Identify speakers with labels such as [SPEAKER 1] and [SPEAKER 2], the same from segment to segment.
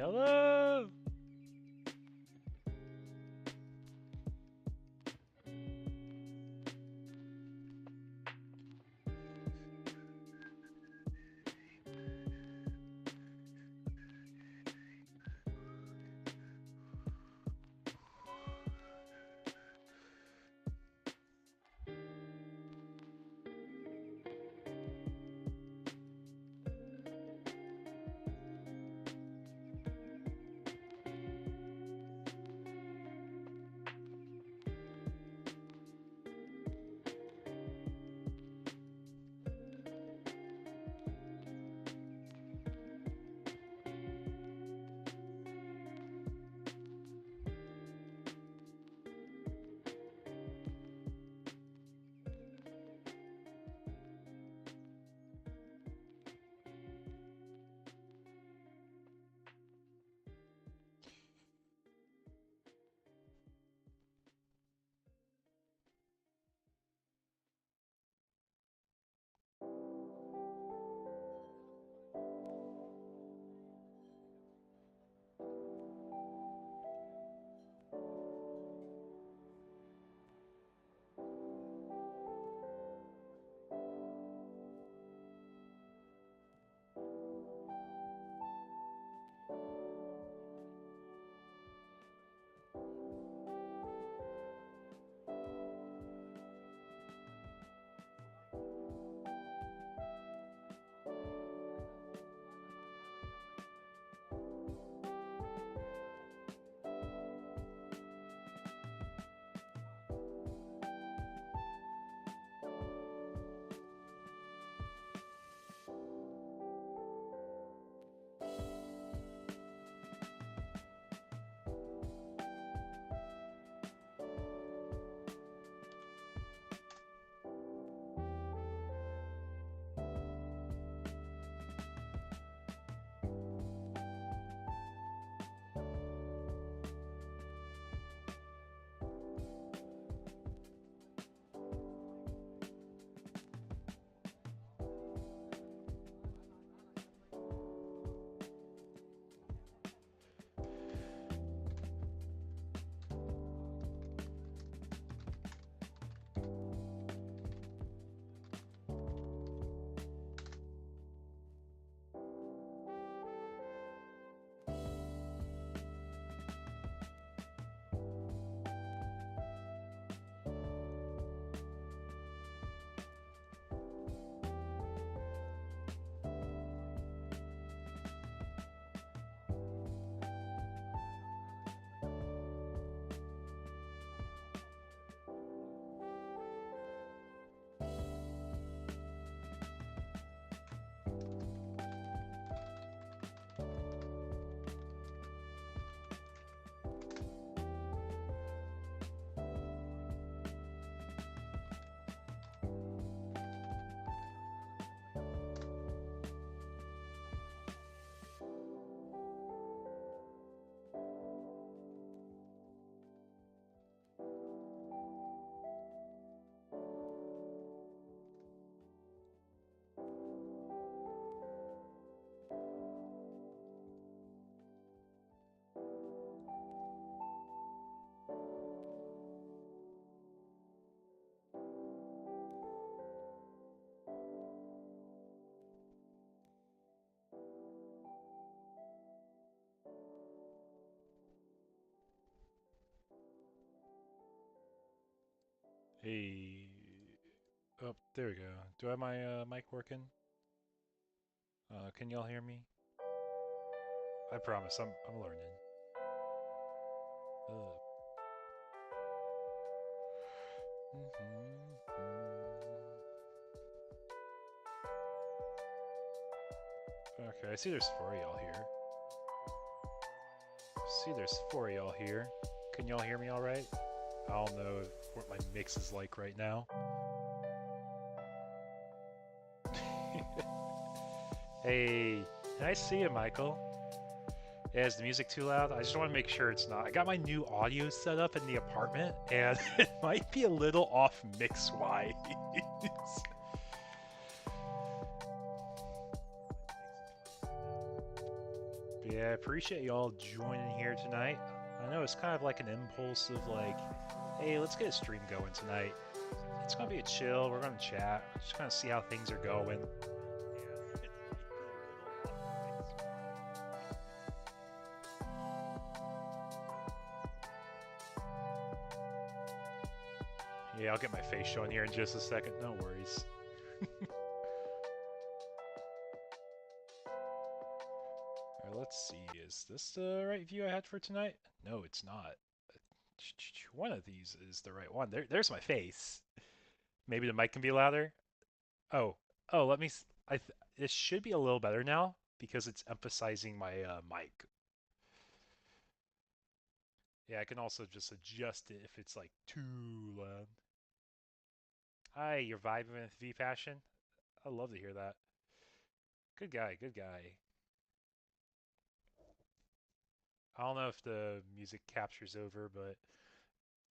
[SPEAKER 1] Hello! Hey. Oh, there we go. Do I have my mic working? Can y'all hear me? I promise, I'm learning. Ugh. Okay, I see there's four of y'all here. See there's four of y'all here. Can y'all hear me all right? I don't know what my mix is like right now. Hey, I see you, Michael. Yeah, is the music too loud? I just want to make sure it's not. I got my new audio set up in the apartment, and it might be a little off mix-wise. But yeah, I appreciate y'all joining here tonight. I know it's kind of like an impulse of like, hey, let's get a stream going tonight. It's gonna be a chill. We're gonna chat, just kind of see how things are going. Yeah, I'll get my face shown here in just a second. No worries. Alright, let's see. Is this the right view I had for tonight? No, it's not. One of these is the right one. There's my face. Maybe the mic can be louder. Oh, oh, let me. It should be a little better now because it's emphasizing my mic. Yeah, I can also just adjust it if it's like too loud. Hi, you're vibing with V Passion? I love to hear that. Good guy, good guy. I don't know if the music captures over, but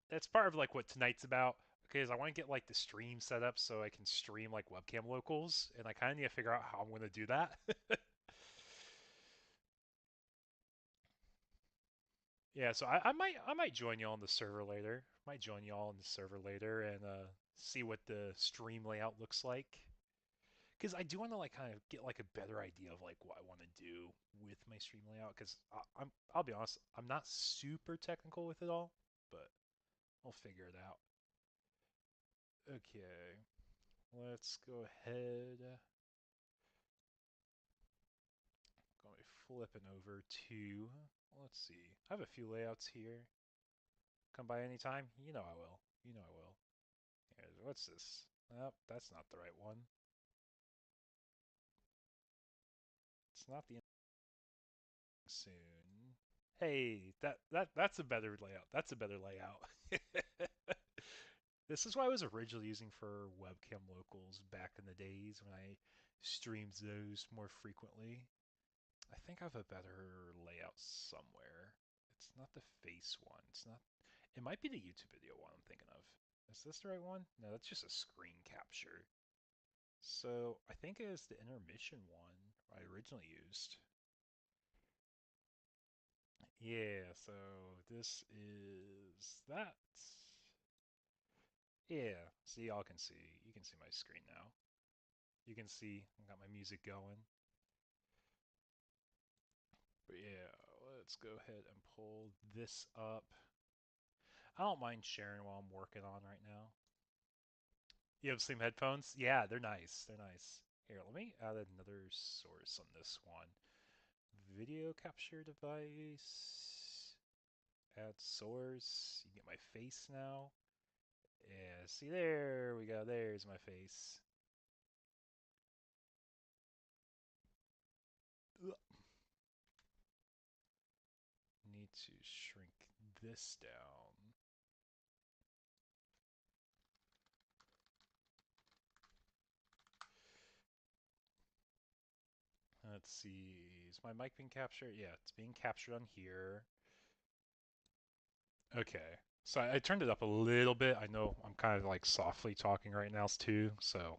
[SPEAKER 1] that's part of like what tonight's about. Because I want to get like the stream set up so I can stream like webcam locals, and I kind of need to figure out how I'm going to do that. Yeah, so I might join y'all on the server later. Might join y'all on the server later and see what the stream layout looks like. Because I do want to like kind of get like a better idea of like what I want to do with my stream layout. Because I'll be honest, I'm not super technical with it all, but I'll figure it out. Okay, let's go ahead. Going to be flipping over to. Let's see. I have a few layouts here. Come by anytime. You know I will. You know I will. What's this? Nope, that's not the right one. It's not the soon. Hey, that's a better layout. That's a better layout. This is what I was originally using for webcam locals back in the days when I streamed those more frequently. I think I have a better layout somewhere. It's not the face one. It's not. It might be the YouTube video one I'm thinking of. Is this the right one? No, that's just a screen capture. So I think it is the intermission one I originally used. Yeah, so this is that. Yeah, so y'all can see. You can see my screen now. You can see I got my music going. But yeah, let's go ahead and pull this up. I don't mind sharing while I'm working on right now. You have the same headphones? Yeah, they're nice. They're nice. Here, let me add another source on this one. Video capture device. Add source. You get my face now. Yeah, see there we go. There's my face. Ugh. Need to shrink this down. Let's see. Is my mic being captured? Yeah, it's being captured on here. Okay. So I turned it up a little bit. I know I'm kind of like softly talking right now too. So,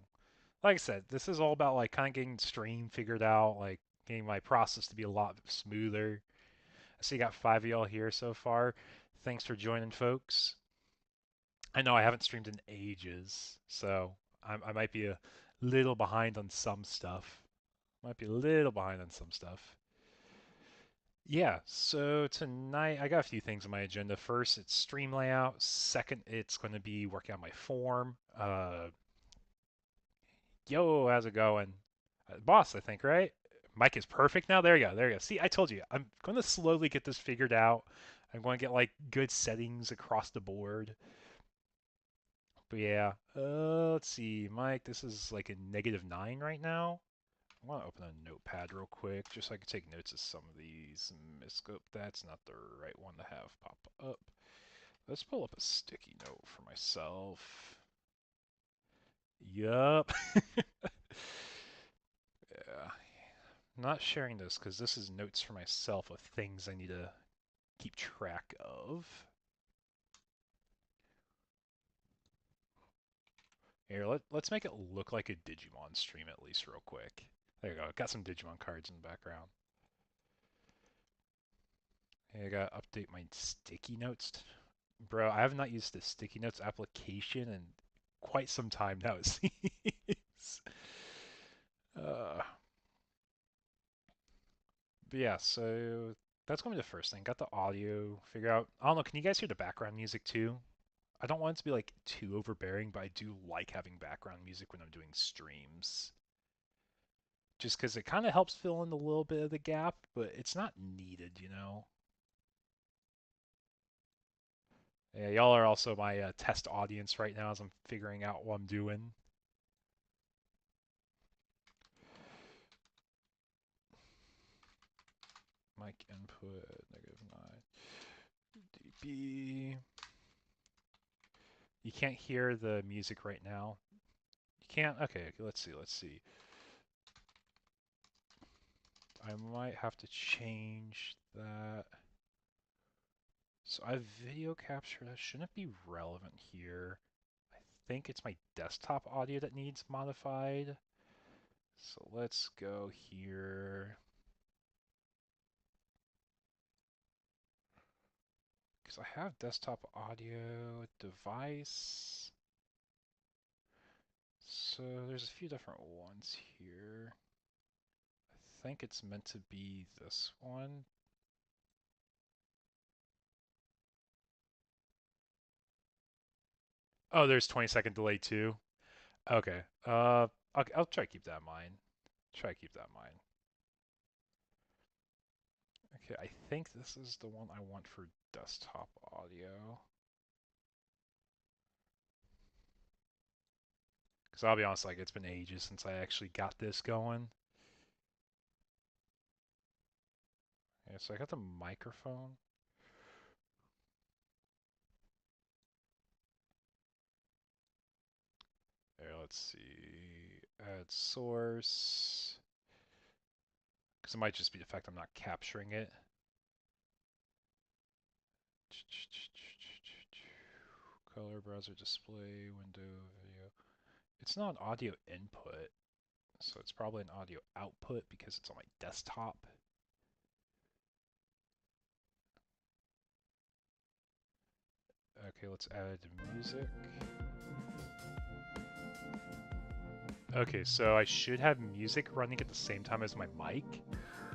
[SPEAKER 1] like I said, this is all about like kind of getting stream figured out, like getting my process to be a lot smoother. I see you got 5 of y'all here so far. Thanks for joining, folks. I know I haven't streamed in ages, so I might be a little behind on some stuff. Might be a little behind on some stuff. Yeah, so tonight I got a few things on my agenda. First, it's stream layout. Second, it's going to be working on my form. Yo, how's it going? Boss, I think, right? Mic is perfect now. There you go. There you go. See, I told you. I'm going to slowly get this figured out. I'm going to get like good settings across the board. But yeah, let's see, Mike. This is like a -9 right now. I want to open a notepad real quick just so I can take notes of some of these. Miscope, that's not the right one to have pop up. Let's pull up a sticky note for myself. Yup. Yeah. Not sharing this because this is notes for myself of things I need to keep track of. Here, let's make it look like a Digimon stream at least real quick. There you go. Got some Digimon cards in the background. Hey, I gotta update my sticky notes. Bro, I have not used the sticky notes application in quite some time now, it seems. Uh, but yeah, so that's gonna be the first thing. Got the audio, figure out. I don't know, can you guys hear the background music too? I don't want it to be like too overbearing, but I do like having background music when I'm doing streams. Just because it kind of helps fill in a little bit of the gap, but it's not needed, you know? Yeah, y'all are also my test audience right now as I'm figuring out what I'm doing. Mic input, -9 dB. You can't hear the music right now. You can't? Okay, let's see. I might have to change that. So I have video capture, that shouldn't be relevant here. I think it's my desktop audio that needs modified. So let's go here. Because I have desktop audio device. So there's a few different ones here. I think it's meant to be this one. Oh, there's 20-second delay too. Okay. I'll try to keep that in mind. Try to keep that in mind. Okay, I think this is the one I want for desktop audio. Because I'll be honest, like, it's been ages since I actually got this going. Yeah, so I got the microphone. There, let's see. Add source. Because it might just be the fact I'm not capturing it. Color browser display window video. It's not an audio input, so it's probably an audio output because it's on my desktop. Okay, let's add music. Okay, so I should have music running at the same time as my mic.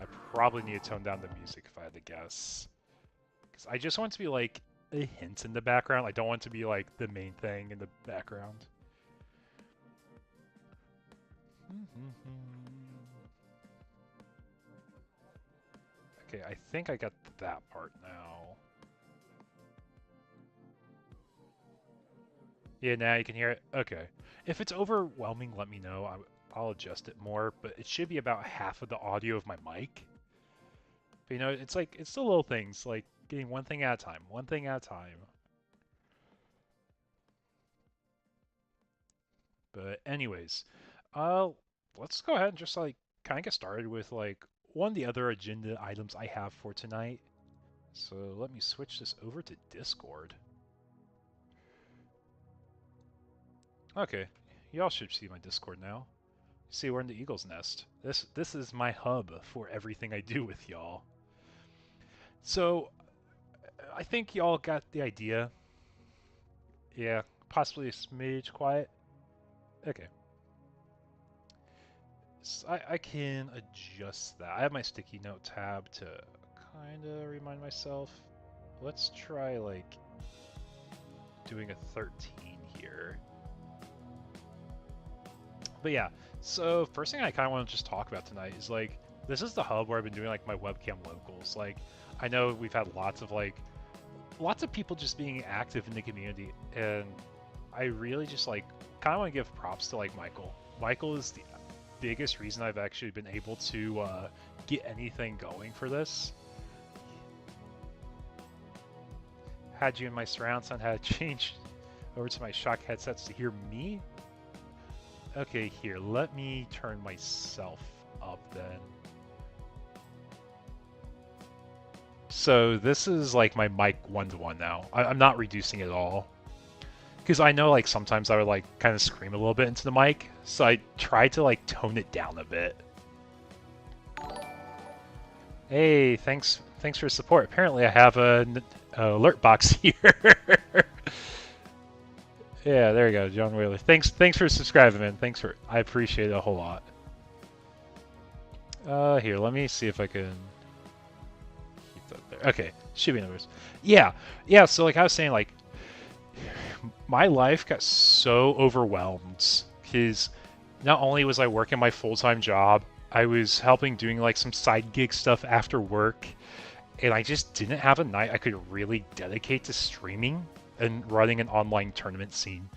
[SPEAKER 1] I probably need to tone down the music if I had to guess. Because I just want it to be like a hint in the background. I don't want it to be like the main thing in the background. Okay, I think I got that part now. Yeah, now you can hear it? Okay. If it's overwhelming, let me know. I'll adjust it more, but it should be about half of the audio of my mic. But you know, it's like, it's the little things, like getting one thing at a time, one thing at a time. But anyways, let's go ahead and just like kind of get started with like one of the other agenda items I have for tonight. So let me switch this over to Discord. Okay, y'all should see my Discord now. See, we're in the Eagle's Nest. This is my hub for everything I do with y'all. So I think y'all got the idea. Yeah, possibly a smidge quiet. Okay. So I can adjust that. I have my sticky note tab to kind of remind myself. Let's try like doing a 13 here. But yeah, so first thing I kind of want to just talk about tonight is like, this is the hub where I've been doing like my webcam locals. Like, I know we've had lots of people just being active in the community, and I really just like kind of want to give props to like Michael. Michael is the biggest reason I've actually been able to get anything going for this. Had you in my surround sound, had changed over to my shock headsets to hear me. Okay, here, let me turn myself up then. So this is like my mic 1-to-1 now. I'm not reducing it at all. Because I know like sometimes I would like kind of scream a little bit into the mic, so I tried to like tone it down a bit. Hey, thanks Thanks for the support. Apparently I have an alert box here. Yeah, there you go, John Whaley. Thanks for subscribing, man. I appreciate it a whole lot. Here, let me see if I can keep that there. Okay, should be numbers. Yeah, so like I was saying, like, my life got so overwhelmed because not only was I working my full-time job, I was helping doing like some side gig stuff after work, and I just didn't have a night I could really dedicate to streaming and running an online tournament scene.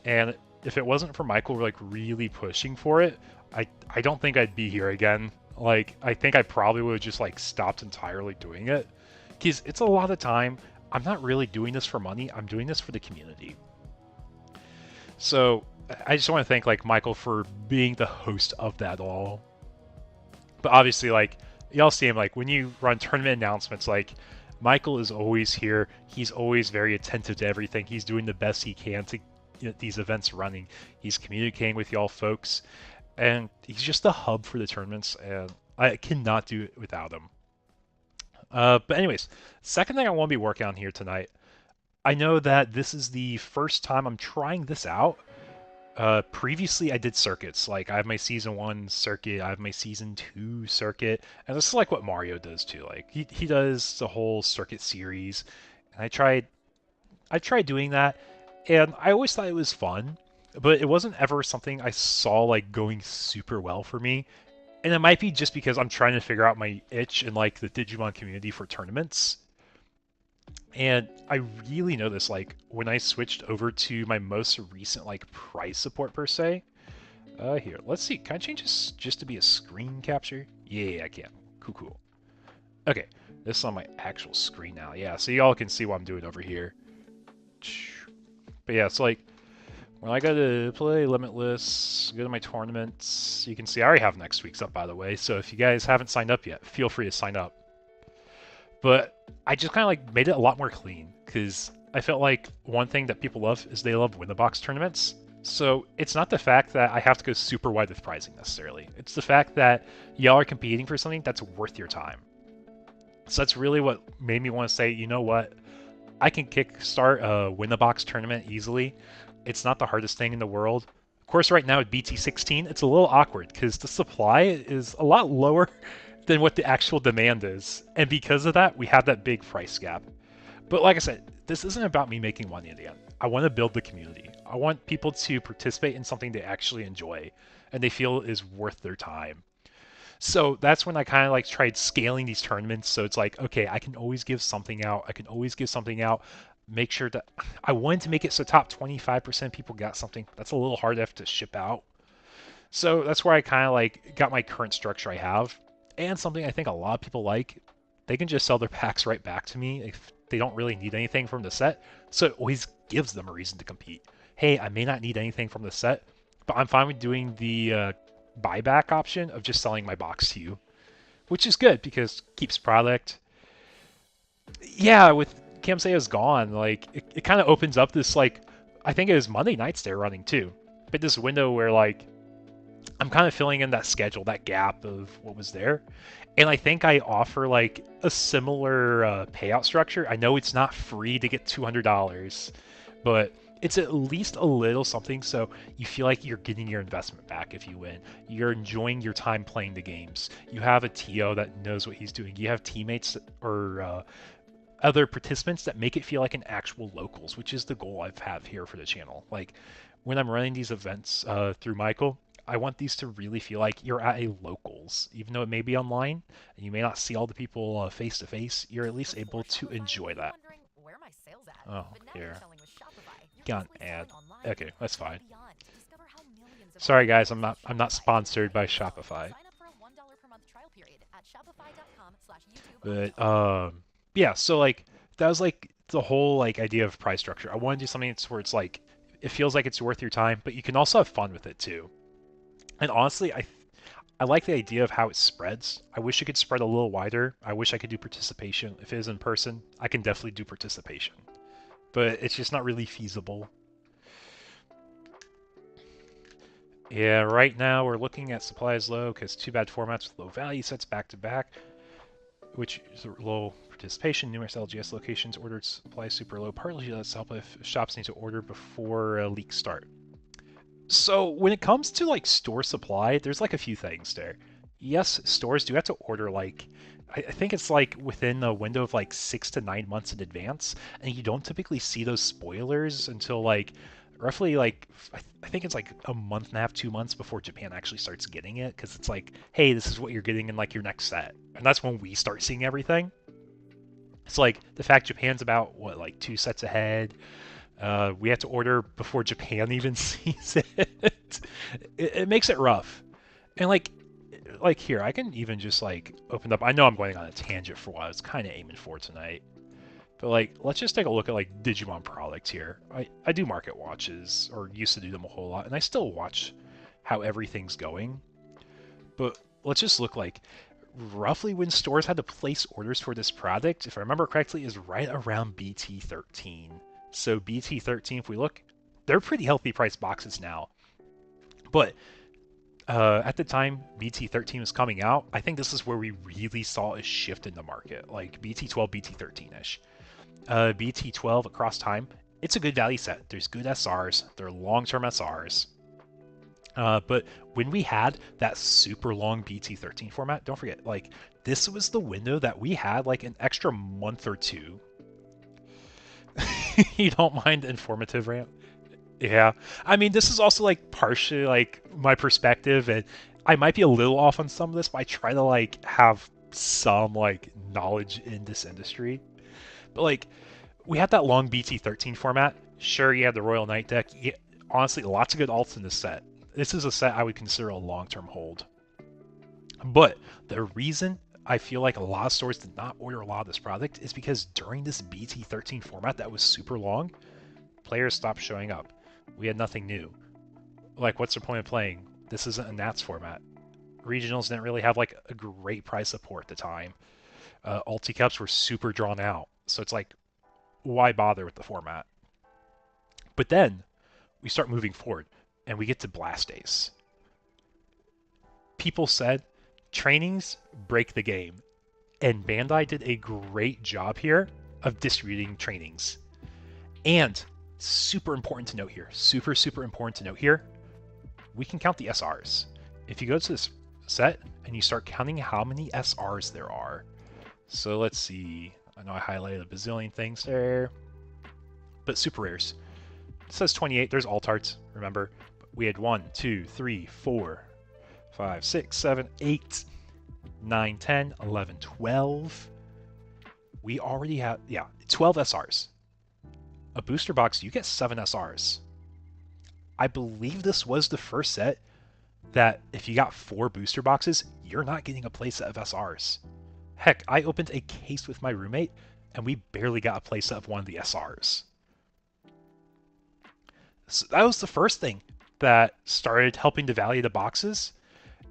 [SPEAKER 1] And if it wasn't for Michael like really pushing for it, I don't think I'd be here again. Like, I think I probably would have just like stopped entirely doing it, because it's a lot of time. I'm not really doing this for money. I'm doing this for the community. So I just want to thank like Michael for being the host of that all. But obviously, like, y'all see him like when you run tournament announcements, like Michael is always here. He's always very attentive to everything. He's doing the best he can to get these events running. He's communicating with y'all folks, and he's just the hub for the tournaments, and I cannot do it without him. But anyways, second thing I want to be working on here tonight. I know that this is the first time I'm trying this out. Previously, I did circuits. Like, I have my Season 1 circuit, I have my Season 2 circuit, and this is like what Mario does too. Like, he does the whole circuit series, and I tried doing that, and I always thought it was fun, but it wasn't ever something I saw like going super well for me. And it might be just because I'm trying to figure out my itch in like the Digimon community for tournaments. And I really noticed, like, when I switched over to my most recent, like, prize support, per se. Here, let's see. Can I change this just to be a screen capture? Yeah, I can. Cool. Okay, this is on my actual screen now. Yeah, so y'all can see what I'm doing over here. But yeah, it's like, when I go to play Limitless, go to my tournaments, you can see I already have next week's up, by the way. So if you guys haven't signed up yet, feel free to sign up. But I just kind of like made it a lot more clean, because I felt like one thing that people love is they love win-the-box tournaments. So it's not the fact that I have to go super wide with pricing necessarily. It's the fact that y'all are competing for something that's worth your time. So that's really what made me want to say, you know what? I can kickstart a win-the-box tournament easily. It's not the hardest thing in the world. Of course, right now at BT16, it's a little awkward because the supply is a lot lower than what the actual demand is. And because of that, we have that big price gap. But like I said, this isn't about me making money in the end. I want to build the community. I want people to participate in something they actually enjoy and they feel is worth their time. So that's when I kind of like tried scaling these tournaments. So it's like, okay, I can always give something out. Make sure that I wanted to make it so top 25% people got something. That's a little hard to have to ship out. So that's where I kind of like got my current structure I have. And something I think a lot of people like, they can just sell their packs right back to me if they don't really need anything from the set. So it always gives them a reason to compete. Hey, I may not need anything from the set, but I'm fine with doing the buyback option of just selling my box to you, which is good because it keeps product. Yeah, with Kamseya's gone, like it kind of opens up this like, I think it was Monday nights they're running too, but this window where like I'm kind of filling in that schedule, that gap of what was there. And I think I offer like a similar payout structure. I know it's not free to get $200, but it's at least a little something so you feel like you're getting your investment back if you win. You're enjoying your time playing the games. You have a TO that knows what he's doing. You have teammates or other participants that make it feel like an actual locals, which is the goal I have here for the channel. Like when I'm running these events through Michael, I want these to really feel like you're at a locals, even though it may be online and you may not see all the people face to face. You're at least able to enjoy that. Oh, here. Got an ad. Okay, that's fine. Sorry guys, I'm not sponsored by Shopify. But yeah, so like that was like the whole like idea of price structure. I want to do something where it's like it feels like it's worth your time, but you can also have fun with it too. And honestly, I like the idea of how it spreads. I wish it could spread a little wider. I wish I could do participation. If it is in person, I can definitely do participation. But it's just not really feasible. Yeah, right now we're looking at supplies low because too bad formats with low value sets back to back. which is low participation. Numerous LGS locations ordered supply super low, partly that's help if shops need to order before leaks start. So when it comes to like store supply, there's like a few things there. Yes, stores do have to order like I think it's like within a window of like 6 to 9 months in advance, and you don't typically see those spoilers until like roughly like I think it's like a month and a half, 2 months before Japan actually starts getting it, because it's like, hey, this is what you're getting in like your next set, and that's when we start seeing everything. It's like the fact Japan's about what like 2 sets ahead. We have to order before Japan even sees it. It makes it rough. And like here, I can even just like open up. I know I'm going on a tangent for what I was kind of aiming for tonight. But like, let's just take a look at like Digimon products here. I do market watches, or used to do them a whole lot, and I still watch how everything's going. But let's just look like roughly when stores had to place orders for this product, if I remember correctly, is right around BT13. So BT13, if we look, they're pretty healthy price boxes now. But at the time BT13 was coming out, I think this is where we really saw a shift in the market, like BT12, BT13-ish. BT12 across time, it's a good value set. There's good SRs, they're long-term SRs. But when we had that super long BT13 format, don't forget, like, this was the window that we had like an extra month or two. You don't mind informative rant? Yeah. I mean, this is also like partially like my perspective, and I might be a little off on some of this, but I try to like have some like knowledge in this industry. But like, we had that long BT13 format. Sure, you had the Royal Knight deck. Yeah, honestly, lots of good alts in this set. This is a set I would consider a long-term hold. But the reason I feel like a lot of stores did not order a lot of this product is because during this BT13 format that was super long, players stopped showing up. We had nothing new. Like, what's the point of playing? This isn't a Nats format. Regionals didn't really have like a great price support at the time. Ulti Cups were super drawn out. So it's like, why bother with the format? But then we start moving forward and we get to Blast Ace. People said trainings break the game, and Bandai did a great job here of distributing trainings. And super important to note here, super important to note here, we can count the SRs. If you go to this set and you start counting how many SRs there are. So let's see, I know I highlighted a bazillion things there, but super rares. It says 28, there's alt arts, remember. We had 1, 2, 3, 4, 5, 6, 7, 8, 9, 10, 11, 12. We already have, 12 SRs. A booster box, you get 7 SRs. I believe this was the first set that if you got 4 booster boxes, you're not getting a playset of SRs. Heck, I opened a case with my roommate, and we barely got a playset of one of the SRs. So that was the first thing that started helping to value the boxes.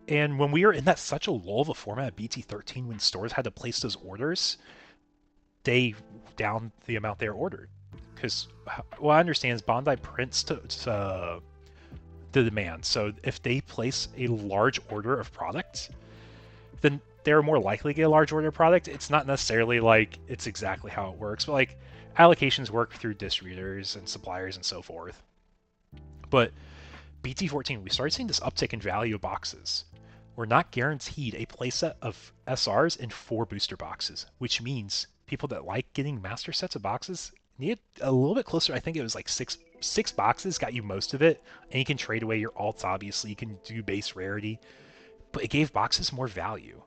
[SPEAKER 1] And when we were in that such a lull of a format at BT13, when stores had to place those orders, they downed the amount they ordered. Because what I understand is Bandai prints to the demand. So if they place a large order of product, then they're more likely to get a large order of product. It's not necessarily like it's exactly how it works, but like allocations work through distributors and suppliers and so forth. But BT14, we started seeing this uptick in value of boxes. We're not guaranteed a playset of SRs and 4 booster boxes, which means people that like getting master sets of boxes need a little bit closer. I think it was like six boxes got you most of it, and you can trade away your alts, obviously. You can do base rarity, but it gave boxes more value.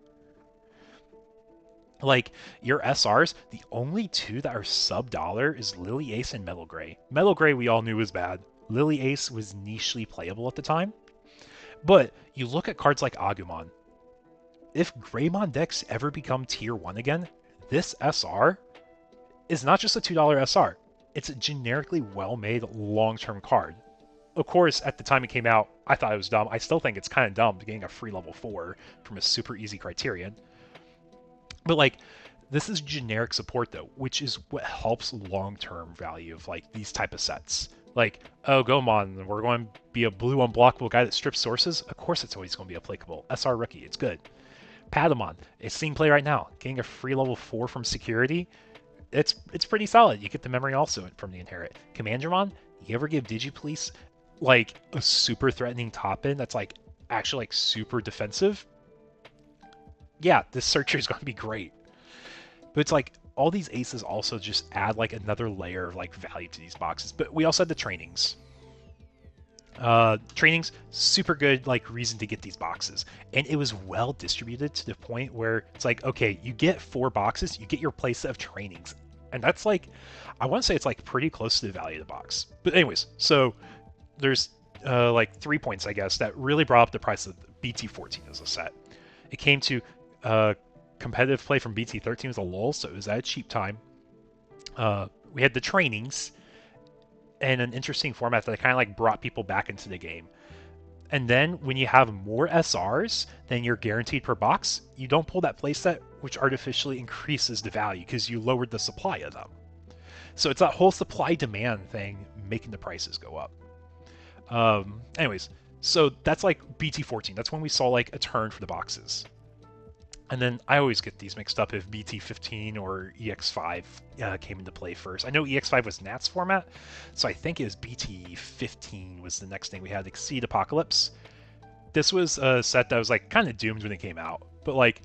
[SPEAKER 1] Like, your SRs, the only 2 that are sub-dollar is Lily Ace and Metal Gray. Metal Gray we all knew was bad. Lily Ace was nichely playable at the time. But you look at cards like Agumon. If Greymon decks ever become tier 1 again, this SR is not just a $2 SR. It's a generically well-made long-term card. Of course, at the time it came out, I thought it was dumb. I still think it's kind of dumb getting a free level 4 from a super easy Criterion. But like, this is generic support though, which is what helps long-term value of like these type of sets. Like, oh, Gomon, we're going to be a blue unblockable guy that strips sources. Of course it's always going to be applicable. SR rookie, it's good. Patamon, it's seeing play right now. Getting a free level 4 from security, it's pretty solid. You get the memory also from the inherit. Commandramon, you ever give Digipolice like a super threatening top end that's like actually like super defensive? Yeah, this searcher is going to be great. But it's like all these aces also just add like another layer of like value to these boxes. But we also had the trainings. Trainings, super good like reason to get these boxes, and it was well distributed to the point where it's like, okay, you get 4 boxes, you get your playset of trainings, and that's like, I want to say it's like pretty close to the value of the box. But anyways, so there's like 3 points I guess that really brought up the price of BT14 as a set. It came to competitive play from BT13 was a lull, so it was at a cheap time. We had the trainings and an interesting format that kind of like brought people back into the game. And then when you have more SRs than you're guaranteed per box, you don't pull that playset, which artificially increases the value because you lowered the supply of them. So it's that whole supply demand thing making the prices go up. Anyways, so that's like BT14. That's when we saw like a turn for the boxes. And then I always get these mixed up if BT15 or EX5 came into play first. I know EX5 was Nat's format, so I think it was BT15 was the next thing we had, Exceed Apocalypse. This was a set that was like kind of doomed when it came out, but like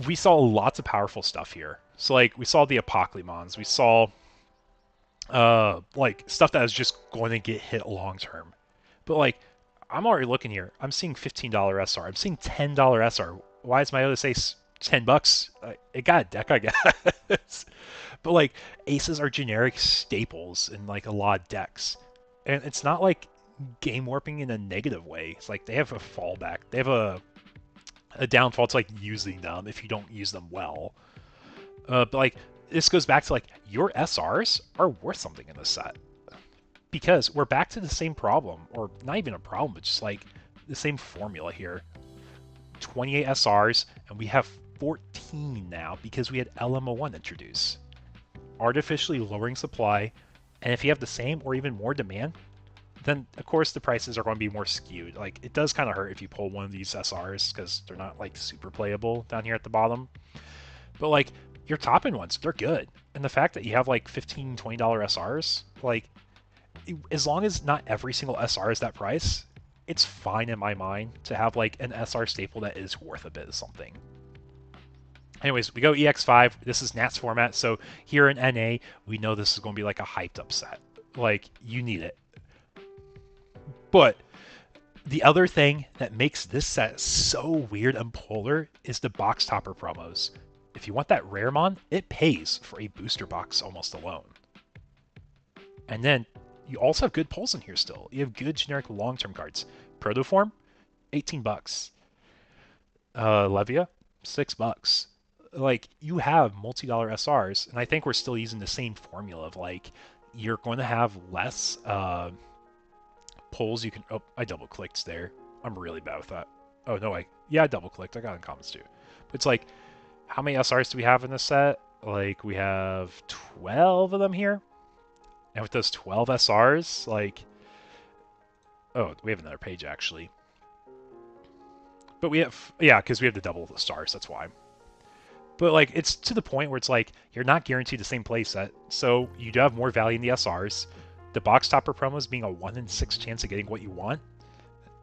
[SPEAKER 1] we saw lots of powerful stuff here. So like we saw the Apocalypse, we saw like stuff that was just going to get hit long term. But like I'm already looking here. I'm seeing $15 SR. I'm seeing $10 SR. Why is my Odyssey $10? It got a deck, I guess. But like aces are generic staples in like a lot of decks, and it's not like game warping in a negative way. It's like they have a fallback. They have a downfall to like using them if you don't use them well. But like this goes back to like your SRs are worth something in this set, because we're back to the same problem, or not even a problem, but just like the same formula here. 28 SRs, and we have 14 now because we had LMO1 introduced. Artificially lowering supply, and if you have the same or even more demand, then of course the prices are going to be more skewed. Like it does kind of hurt if you pull one of these SRs because they're not like super playable down here at the bottom. But like your top end ones, they're good. And the fact that you have like $15, $20 SRs, like as long as not every single SR is that price, it's fine in my mind to have like an SR staple that is worth a bit of something. Anyways, we go EX5. This is Nat's format, so here in NA, we know this is going to be like a hyped up set. Like, you need it. But the other thing that makes this set so weird and polar is the box topper promos. If you want that Raremon, it pays for a booster box almost alone. And then you also have good pulls in here still. You have good generic long-term cards. Protoform, $18. Levia, $6. Like, you have multi-dollar SRs, and I think we're still using the same formula of like, you're going to have less pulls you can... Oh, I double-clicked there. I'm really bad with that. Oh, no, I double-clicked. I got it in comments too. But it's like, how many SRs do we have in this set? Like, we have 12 of them here. And with those 12 SRs, like... Oh, we have another page, actually. But we have... Yeah, because we have the double the stars, that's why. But, like, it's to the point where it's like, you're not guaranteed the same playset, so you do have more value in the SRs. The box topper promos being a 1 in 6 chance of getting what you want,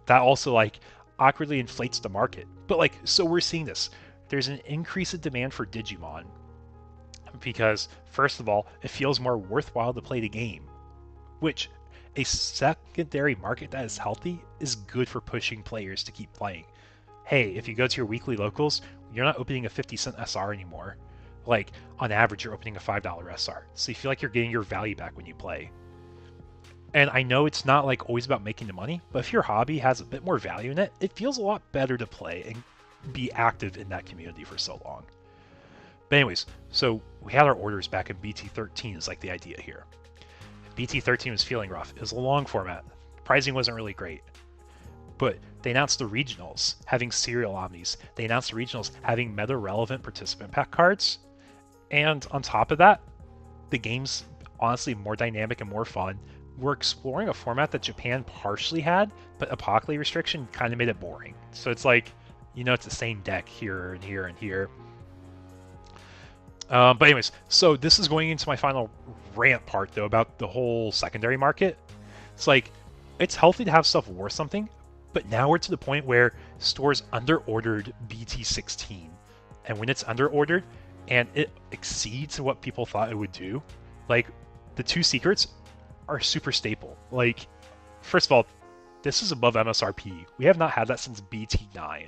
[SPEAKER 1] that also, like, awkwardly inflates the market. But, like, so we're seeing this. There's an increase in demand for Digimon. Because, first of all, it feels more worthwhile to play the game. Which, a secondary market that is healthy is good for pushing players to keep playing. Hey, if you go to your weekly locals, you're not opening a 50-cent SR anymore. Like, on average, you're opening a $5 SR. So you feel like you're getting your value back when you play. And I know it's not, like, always about making the money, but if your hobby has a bit more value in it, it feels a lot better to play and be active in that community for so long. But anyways, so we had our orders back in BT13 is like the idea here. BT13 was feeling rough. It was a long format. Pricing wasn't really great. But they announced the regionals having serial omnis. They announced the regionals having meta-relevant participant pack cards. And on top of that, the game's honestly more dynamic and more fun. We're exploring a format that Japan partially had, but Apocalypse restriction kind of made it boring. So it's like, You know, it's the same deck here and here and here. But anyways, so this is going into my final rant part, though, about the whole secondary market. It's like, it's healthy to have stuff worth something, but now we're to the point where stores under-ordered BT16. And when it's under-ordered, and it exceeds what people thought it would do, like, the two secrets are super staple. Like, first of all, this is above MSRP. We have not had that since BT9.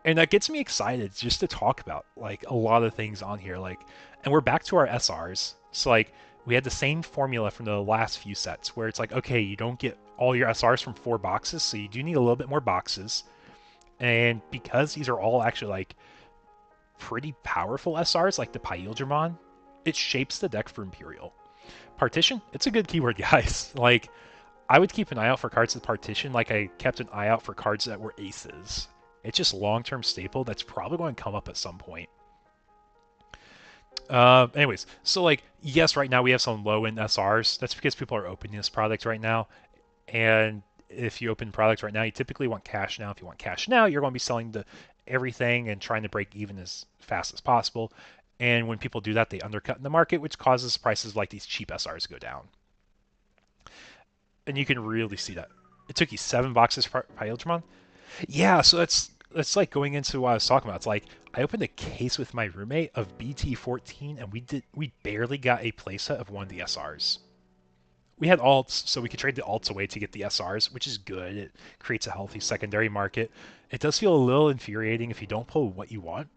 [SPEAKER 1] And that gets me excited just to talk about like a lot of things on here. Like, and we're back to our SRs. So like we had the same formula from the last few sets where it's like, okay, you don't get all your SRs from 4 boxes, so you do need a little bit more boxes. And because these are all actually like pretty powerful SRs, like the Paildramon, it shapes the deck for Imperial. Partition, it's a good keyword, guys. Like, I would keep an eye out for cards with Partition like I kept an eye out for cards that were aces. It's just long-term staple that's probably going to come up at some point. Anyways, so like, yes, right now we have some low-end SRs. That's because people are opening this product right now. And if you open products right now, you typically want cash now. If you want cash now, you're going to be selling everything and trying to break even as fast as possible. And when people do that, they undercut in the market, which causes prices like these cheap SRs to go down. And you can really see that. It took you 7 boxes for Paildramon. Yeah, so that's like going into what I was talking about. It's like I opened a case with my roommate of BT14, and we barely got a playset of one of the SRs. We had alts, so we could trade the alts away to get the SRs, which is good. It creates a healthy secondary market. It does feel a little infuriating if you don't pull what you want,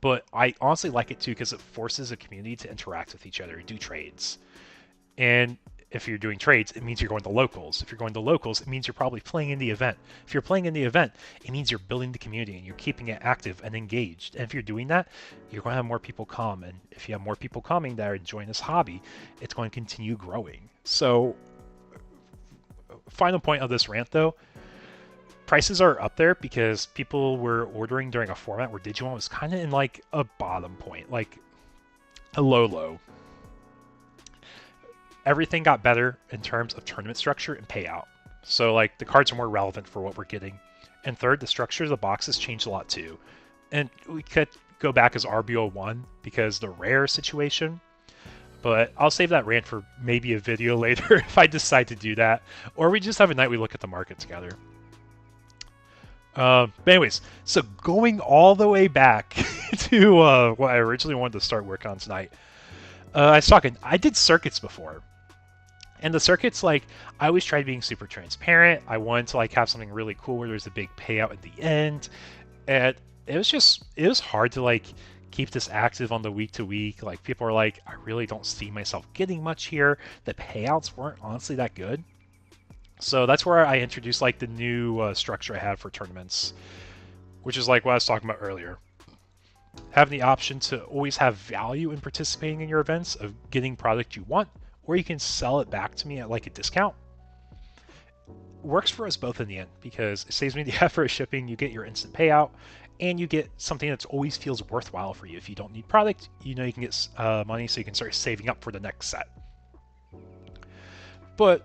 [SPEAKER 1] but I honestly like it too because it forces a community to interact with each other, do trades. And if you're doing trades, it means you're going to locals. If you're going to locals, it means you're probably playing in the event. If you're playing in the event, it means you're building the community and you're keeping it active and engaged. And if you're doing that, you're going to have more people come. And if you have more people coming that are enjoying this hobby, it's going to continue growing. So, final point of this rant though, prices are up there because people were ordering during a format where Digimon was kind of in like a bottom point, like a low. Everything got better in terms of tournament structure and payout. So like the cards are more relevant for what we're getting. And third, the structure of the boxes changed a lot too. And we could go back as RBO1 because the rare situation, but I'll save that rant for maybe a video later if I decide to do that. Or we just have a night we look at the market together. But anyways, so going all the way back to what I originally wanted to start working on tonight. I was talking, I did circuits before. And the circuits, like, I always tried being super transparent. I wanted to, like, have something really cool where there's a big payout at the end. And it was hard to, like, keep this active on the week-to-week. Like, people are like, I really don't see myself getting much here. The payouts weren't honestly that good. So that's where I introduced, like, the new structure I had for tournaments, which is, like, what I was talking about earlier. Having the option to always have value in participating in your events of getting product you want, or you can sell it back to me at like a discount. Works for us both in the end because it saves me the effort of shipping, you get your instant payout, and you get something that always feels worthwhile for you. If you don't need product, you know you can get money so you can start saving up for the next set. But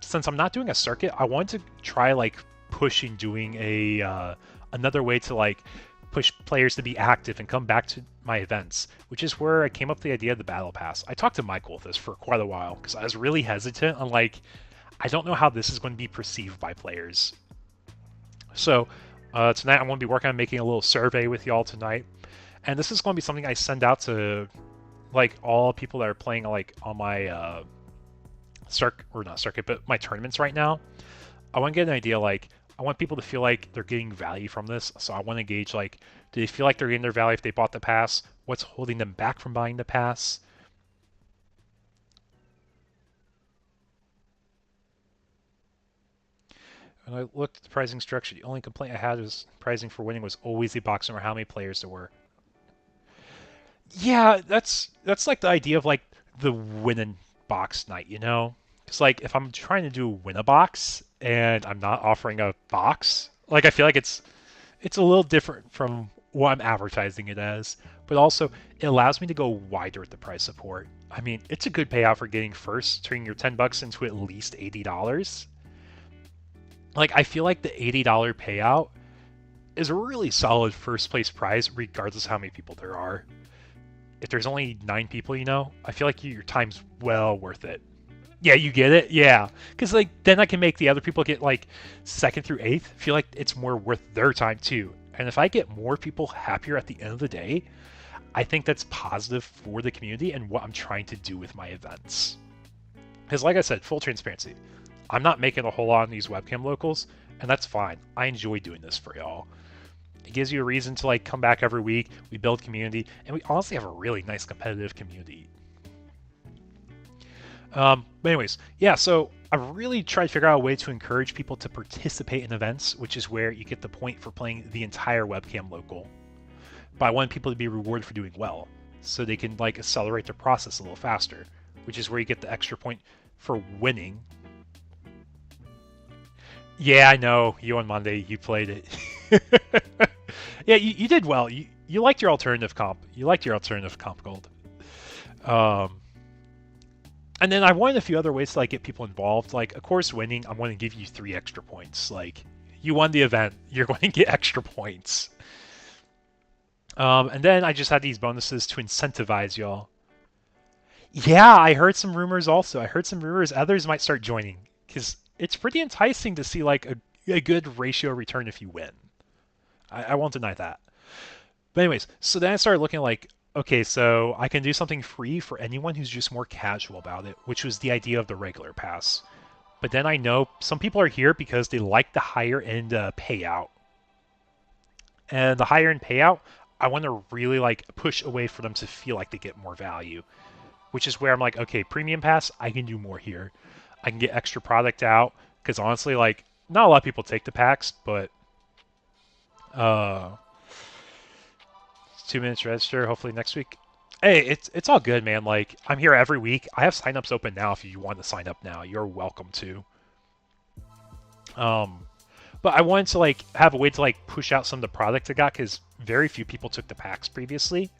[SPEAKER 1] since I'm not doing a circuit, I wanted to try like pushing doing a another way to like push players to be active and come back to my events, which is where I came up with the idea of the Battle Pass. I talked to Michael with this for quite a while because I was really hesitant on like, I don't know how this is going to be perceived by players. So tonight I'm going to be working on making a little survey with y'all tonight. And this is going to be something I send out to like all people that are playing like on my my tournaments right now. I want to get an idea like, I want people to feel like they're getting value from this. So I want to gauge like, do they feel like they're getting their value if they bought the pass? What's holding them back from buying the pass? When I looked at the pricing structure, the only complaint I had was pricing for winning was always the box number, how many players there were. Yeah, that's like the idea of like the win box night, you know? It's like if I'm trying to do win a box and I'm not offering a box, like I feel like it's a little different from what I'm advertising it as, but also it allows me to go wider with the price support. I mean, it's a good payout for getting first, turning your $10 into at least $80. Like, I feel like the $80 payout is a really solid first place prize, regardless of how many people there are. If there's only 9 people, I feel like your time's well worth it. Yeah, you get it? Yeah. Because, like, then I can make the other people get, like, 2nd through 8th. Feel like it's more worth their time, too. And if I get more people happier at the end of the day, I think that's positive for the community and what I'm trying to do with my events. Because, like I said, full transparency, I'm not making a whole lot on these webcam locals, and that's fine. I enjoy doing this for y'all. It gives you a reason to, like, come back every week. We build community, and we honestly have a really nice competitive community. But anyways, yeah, so I've really tried to figure out a way to encourage people to participate in events, which is where you get the point for playing the entire webcam local. But I want people to be rewarded for doing well, so they can, like, accelerate their process a little faster, which is where you get the extra point for winning. Yeah, I know. You on Monday, you played it. Yeah, you did well. You liked your alternative comp. You liked your alternative comp gold. And then I wanted a few other ways to, like, get people involved. Like, of course, winning, I'm going to give you 3 extra points. Like, you won the event, you're going to get extra points. And then I just had these bonuses to incentivize y'all. Yeah, I heard some rumors also. I heard some rumors others might start joining, because it's pretty enticing to see, like, a good ratio return if you win. I won't deny that. But anyways, so then I started looking like, okay, so I can do something free for anyone who's just more casual about it, which was the idea of the regular pass. But then I know some people are here because they like the higher end payout. And the higher end payout, I want to really, like, push away for them to feel like they get more value, which is where I'm like, okay, premium pass, I can do more here. I can get extra product out, because honestly, like, not a lot of people take the packs, but 2 minutes register, hopefully next week. Hey, it's all good, man. Like, I'm here every week. I have signups open now if you want to sign up now. You're welcome to. But I wanted to, like, have a way to, like, push out some of the product I got, because very few people took the packs previously.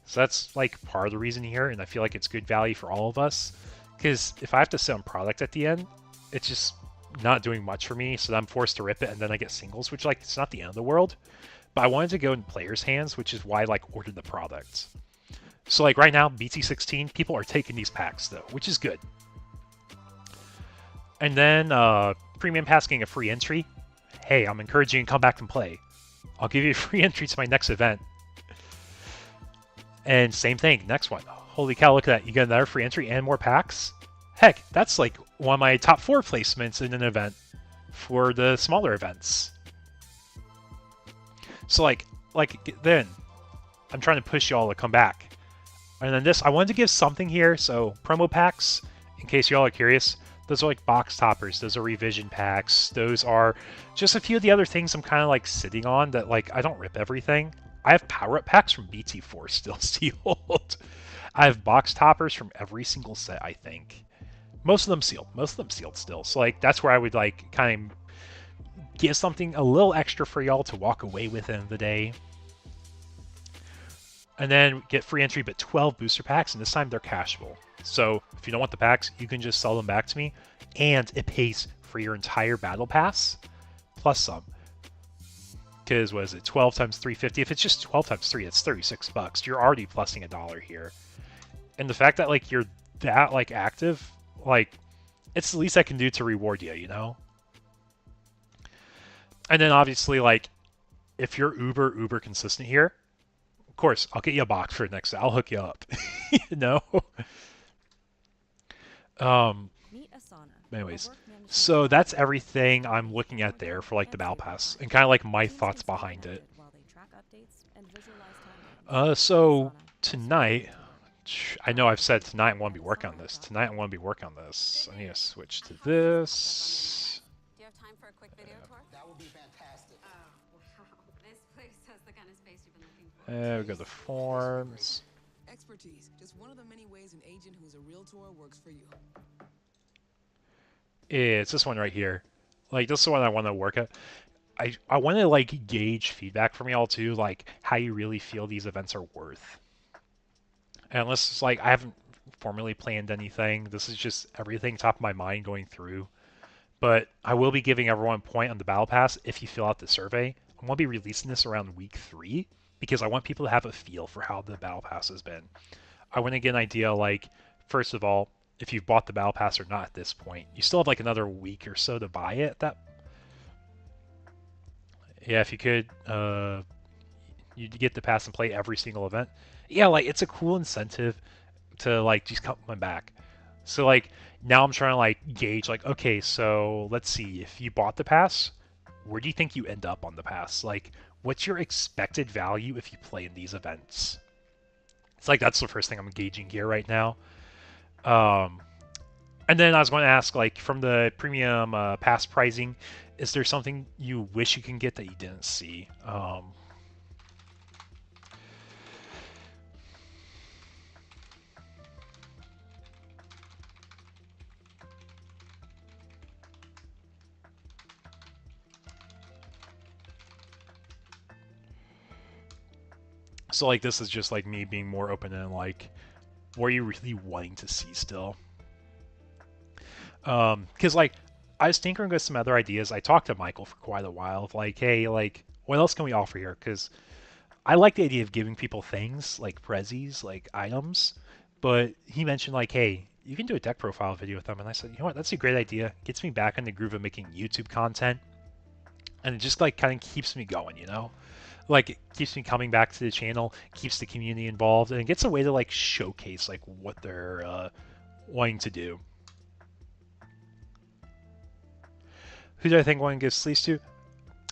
[SPEAKER 1] So that's, like, part of the reason here, and I feel like it's good value for all of us. Because if I have to sit on product at the end, it's just not doing much for me, so I'm forced to rip it, and then I get singles, which, like, it's not the end of the world. But I wanted to go in players' hands, which is why I, like, ordered the product. So, like, right now, BT16, people are taking these packs, though, which is good. And then Premium Pass getting a free entry. Hey, I'm encouraging you to come back and play. I'll give you a free entry to my next event. And same thing, next one. Holy cow, look at that. You get another free entry and more packs? Heck, that's, like, one of my top 4 placements in an event for the smaller events. So, like then, I'm trying to push y'all to come back. And then this, I wanted to give something here. So, promo packs, in case y'all are curious, those are like box toppers. Those are revision packs. Those are just a few of the other things I'm kind of, like, sitting on that, like, I don't rip everything. I have power-up packs from BT4 still sealed. I have box toppers from every single set, I think. Most of them sealed. Most of them sealed still. So, like, that's where I would, like, kind of give something a little extra for y'all to walk away with at the end of the day. And then get free entry, but 12 booster packs, and this time they're cashable. So if you don't want the packs, you can just sell them back to me, and it pays for your entire battle pass, plus some. Because, what is it, 12 times 350? If it's just 12 times 3, it's 36 bucks. You're already plussing $1 here. And the fact that, like, you're that, like, active, like, it's the least I can do to reward you, you know? And then, obviously, like, if you're uber consistent here, of course, I'll get you a box for next. I'll hook you up. You know? Anyways, so that's everything I'm looking at there for, like, the Battle Pass, and kind of, like, my thoughts behind it. So tonight, I know I've said tonight I want to be working on this. Tonight I want to be working on this. I need to switch to this.
[SPEAKER 2] Do you have time for a quick video tour?
[SPEAKER 3] That would be fantastic.
[SPEAKER 2] Oh, wow. This place has the kind of space you've been looking for.
[SPEAKER 1] We go to forms.
[SPEAKER 4] Expertise, just one of the many ways an agent who is a realtor works for you.
[SPEAKER 1] It's this one right here. Like, this is the one I want to work at. I want to, like, gauge feedback from y'all too, like, how you really feel these events are worth. And unless it's like I haven't formally planned anything, this is just everything top of my mind going through. but I will be giving everyone a point on the Battle Pass if you fill out the survey. I'm going to be releasing this around week 3 because I want people to have a feel for how the Battle Pass has been. I want to get an idea, like, first of all, if you've bought the Battle Pass or not at this point. You still have like another week or so to buy it. Yeah, if you could, you get the pass and play every single event. Yeah, like it's a cool incentive to like just come back. So like now I'm trying to like gauge like, okay, so let's see, if you bought the pass, where do you think you end up on the pass? Like, what's your expected value if you play in these events? It's like that's the first thing I'm gauging here right now. And then I was going to ask, like, from the premium pass pricing, is there something you wish you can get that you didn't see? So, like, this is just, like, me being more open and, like, what are you really wanting to see still? Because, like, I was tinkering with some other ideas. I talked to Michael for quite a while of, like, hey, like, what else can we offer here? Because I like the idea of giving people things, like, prezzies, like, items. But he mentioned, like, hey, you can do a deck profile video with them. And I said, you know what, that's a great idea. Gets me back in the groove of making YouTube content. And it just, like, kind of keeps me going, you know? Like, it keeps me coming back to the channel, keeps the community involved, and it gets a way to like showcase like what they're wanting to do. Who do I think one gives sleeves to?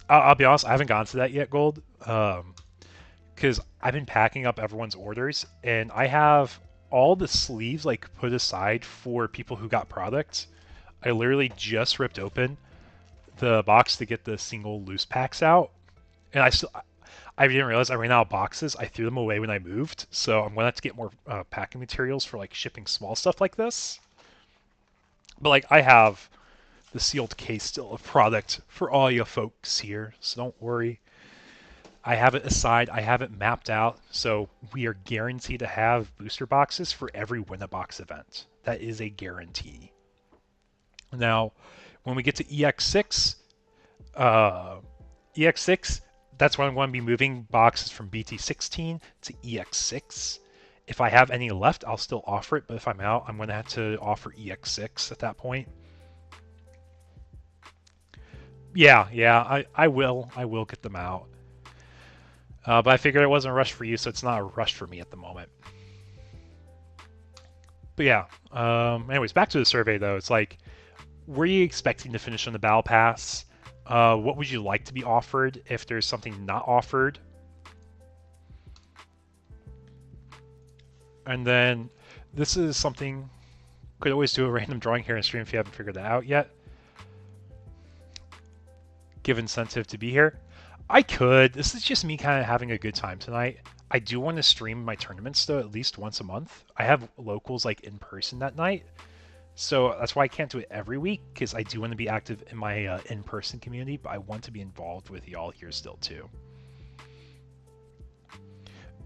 [SPEAKER 1] I'll be honest, I haven't gotten to that yet, Gold, because I've been packing up everyone's orders, and I have all the sleeves like put aside for people who got products. I literally just ripped open the box to get the single loose packs out, and I didn't realize I ran out of boxes. I threw them away when I moved, so I'm gonna have to get more packing materials for like shipping small stuff like this. But like I have the sealed case still of product for all you folks here, so don't worry. I have it aside. I have it mapped out, so we are guaranteed to have booster boxes for every Win-A-Box event. That is a guarantee. Now, when we get to EX6, that's when I'm going to be moving boxes from BT16 to EX6. If I have any left, I'll still offer it, but if I'm out, I'm going to have to offer EX6 at that point. Yeah, I will get them out. But I figured it wasn't a rush for you, so it's not a rush for me at the moment. But yeah, anyways, back to the survey though. It's like, were you expecting to finish on the Battle Pass? What would you like to be offered if there's something not offered? And then this is something, could always do a random drawing here in stream if you haven't figured that out yet. Give incentive to be here. I could. This is just me kind of having a good time tonight. I do want to stream my tournaments though at least once a month. I have locals like in person that night. So that's why I can't do it every week, because I do want to be active in my in-person community, but I want to be involved with y'all here still too.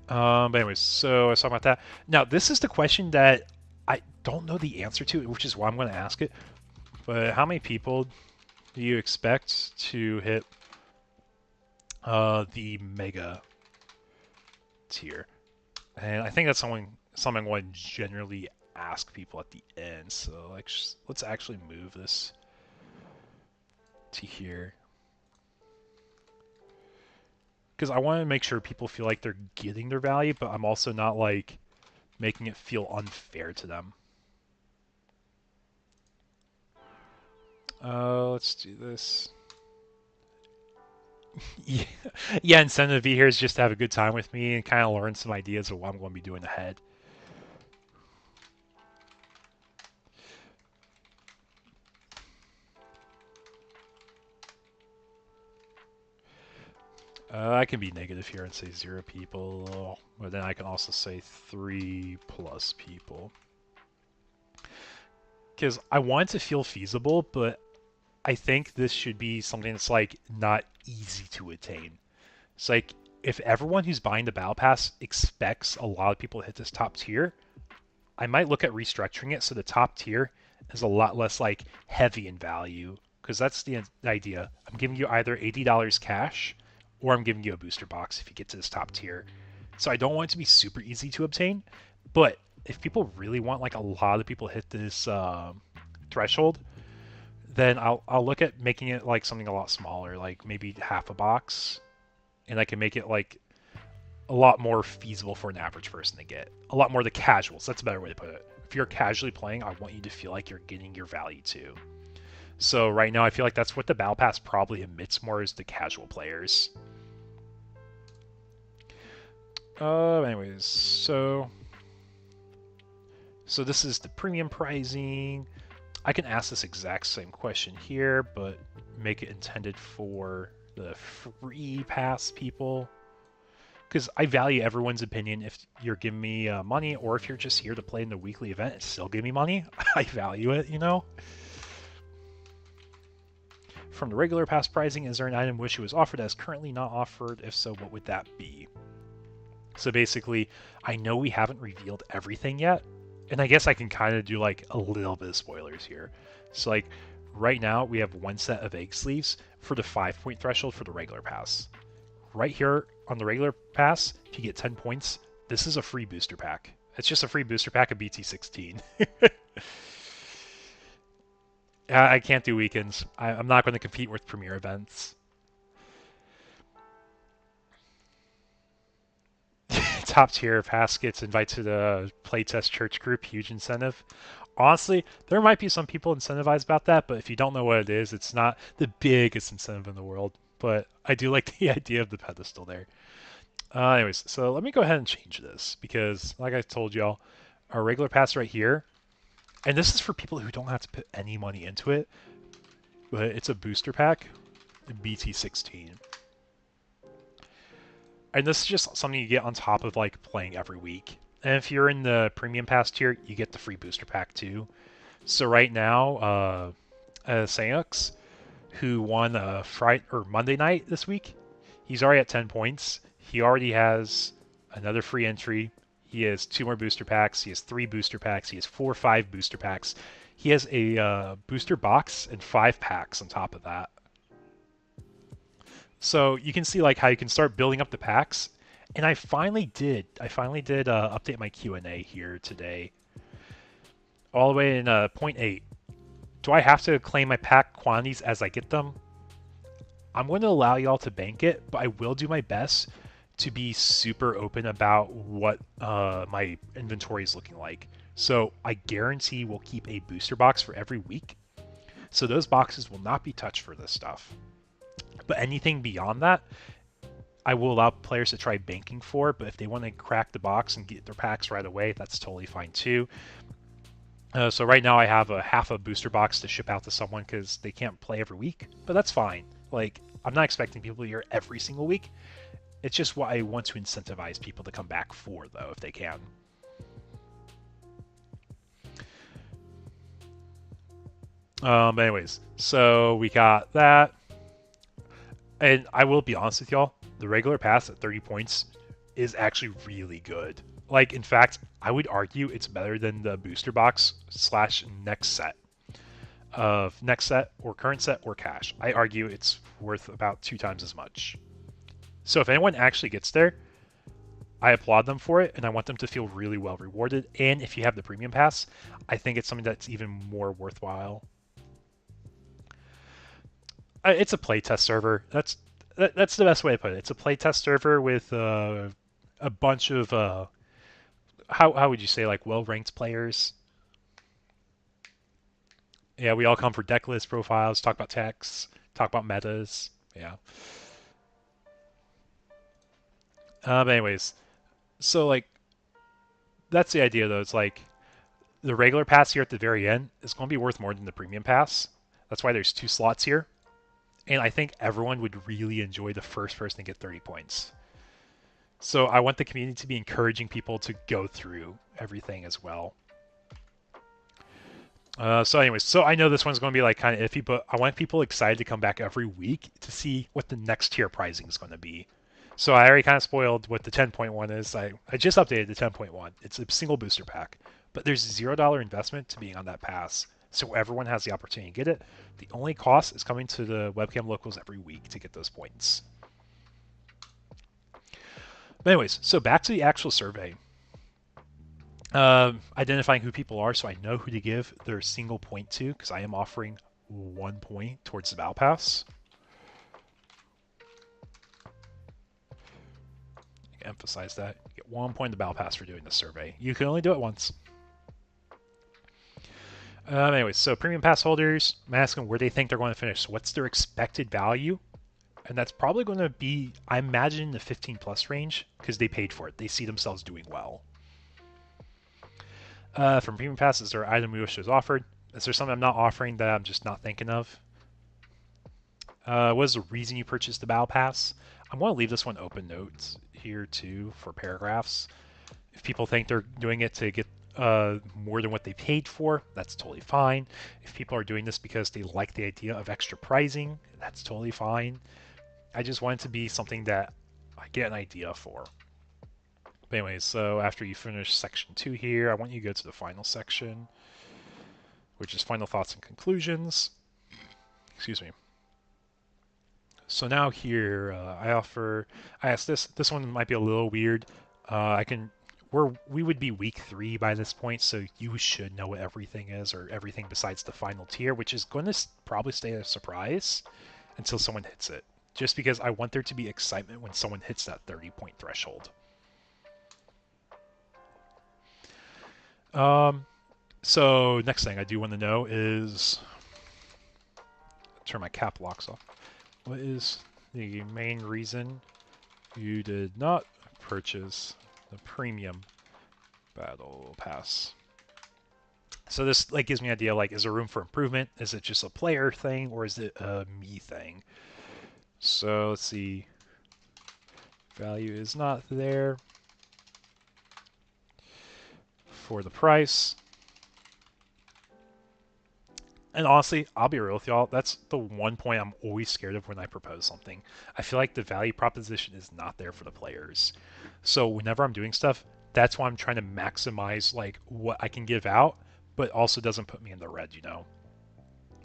[SPEAKER 1] But anyways, so I was talking about that. Now, this is the question that I don't know the answer to, which is why I'm going to ask it. But how many people do you expect to hit the Mega tier? And I think that's something I'm going to generally ask people at the end. So like, let's actually move this to here, because I want to make sure people feel like they're getting their value, but I'm also not like making it feel unfair to them. Let's do this. Yeah, incentive to be here is just to have a good time with me and kind of learn some ideas of what I'm going to be doing ahead. I can be negative here and say 0 people, but then I can also say 3+ people. Because I want it to feel feasible, but I think this should be something that's like not easy to attain. It's like if everyone who's buying the Battle Pass expects a lot of people to hit this top tier, I might look at restructuring it so the top tier is a lot less like heavy in value because that's the idea. I'm giving you either $80 cash, or I'm giving you a booster box if you get to this top tier. So I don't want it to be super easy to obtain, but if people really want, like a lot of people hit this threshold, then I'll look at making it like something a lot smaller, like maybe half a box, and I can make it like a lot more feasible for an average person to get. A lot more the casuals. That's a better way to put it. If you're casually playing, I want you to feel like you're getting your value too. So right now, I feel like that's what the Battle Pass probably emits more, is the casual players. Anyways, so this is the premium pricing. I can ask this exact same question here, but make it intended for the free pass people. Because I value everyone's opinion. If you're giving me money, or if you're just here to play in the weekly event and still give me money, I value it, you know? From the regular pass pricing, is there an item wish it was offered that is currently not offered? If so, what would that be? So basically, I know we haven't revealed everything yet, and I guess I can kind of do like a little bit of spoilers here. So like right now, we have one set of egg sleeves for the 5-point threshold for the regular pass. Right here on the regular pass, if you get 10 points, this is a free booster pack. It's just a free booster pack of BT16. I can't do weekends. I'm not going to compete with premier events. Top tier pass gets invited to the playtest church group, huge incentive. Honestly, there might be some people incentivized about that, but if you don't know what it is, it's not the biggest incentive in the world. But I do like the idea of the pedestal there. Anyways, so let me go ahead and change this, because like I told y'all, our regular pass right here, and this is for people who don't have to put any money into it, but it's a booster pack, BT16. And this is just something you get on top of like playing every week. And if you're in the premium pass tier, you get the free booster pack too. So right now, Sayux, who won Friday or Monday night this week, he's already at 10 points. He already has another free entry. He has 2 more booster packs. He has 3 booster packs. He has 4 or 5 booster packs. He has a booster box and 5 packs on top of that. So you can see like how you can start building up the packs. And I finally did update my Q&A here today. All the way in 0.8. Do I have to claim my pack quantities as I get them? I'm going to allow y'all to bank it, but I will do my best to be super open about what my inventory is looking like. So I guarantee we'll keep a booster box for every week. So those boxes will not be touched for this stuff. But anything beyond that, I will allow players to try banking for, but if they want to crack the box and get their packs right away, that's totally fine too. So right now I have a half a booster box to ship out to someone because they can't play every week, but that's fine. Like, I'm not expecting people here every single week. It's just what I want to incentivize people to come back for, though, if they can. But anyways, so we got that. And I will be honest with y'all, the regular pass at 30 points is actually really good. Like, in fact, I would argue it's better than the booster box / next set of next set or current set or cash. I argue it's worth about 2 times as much. So if anyone actually gets there, I applaud them for it, and I want them to feel really well rewarded. And if you have the premium pass, I think it's something that's even more worthwhile. It's a playtest server. That's the best way to put it. It's a playtest server with a bunch of how would you say, like, well-ranked players. Yeah, we all come for deck list profiles, talk about techs, talk about metas. Yeah. But anyways, so like that's the idea though. It's like the regular pass here at the very end is going to be worth more than the premium pass. That's why there's 2 slots here. And I think everyone would really enjoy the first person to get 30 points. So I want the community to be encouraging people to go through everything as well. So anyways, so I know this one's going to be like kind of iffy, but I want people excited to come back every week to see what the next tier pricing is going to be. So I already kind of spoiled what the 10.1 is. I just updated the 10.1. It's a single booster pack, but there's $0 investment to being on that pass. so everyone has the opportunity to get it. The only cost is coming to the webcam locals every week to get those points. But anyways, so back to the actual survey. Identifying who people are so I know who to give their single point to, because I am offering 1 point towards the Battle Pass. Emphasize that. You get 1 point in the Battle Pass for doing the survey. You can only do it once. Anyways, so premium pass holders, I'm asking where they think they're going to finish. So what's their expected value? And that's probably going to be, I imagine, the 15 plus range because they paid for it. They see themselves doing well. From premium pass, is there an item we wish was offered? Is there something I'm not offering that I'm just not thinking of? What is the reason you purchased the Battle Pass? I'm going to leave this one open notes here too for paragraphs. If people think they're doing it to get more than what they paid for, that's totally fine. If people are doing this because they like the idea of extra pricing, that's totally fine. I just want it to be something that I get an idea for. But anyways, so after you finish section 2 here, I want you to go to the final section, which is final thoughts and conclusions. Excuse me. So now here, I asked this one might be a little weird. We would be week 3 by this point, so you should know what everything is, or everything besides the final tier, which is going to probably stay a surprise until someone hits it. Just because I want there to be excitement when someone hits that 30-point threshold. So next thing I do want to know is, turn my cap locks off. What is the main reason you did not purchase the premium Battle Pass? So this gives me an idea, is there room for improvement? Is it just a player thing, or is it a me thing? So let's see. Value is not there for the price. And honestly, I'll be real with y'all, that's the one point I'm always scared of when I propose something. I feel like the value proposition is not there for the players. So whenever I'm doing stuff, that's why I'm trying to maximize what I can give out, but also doesn't put me in the red, you know.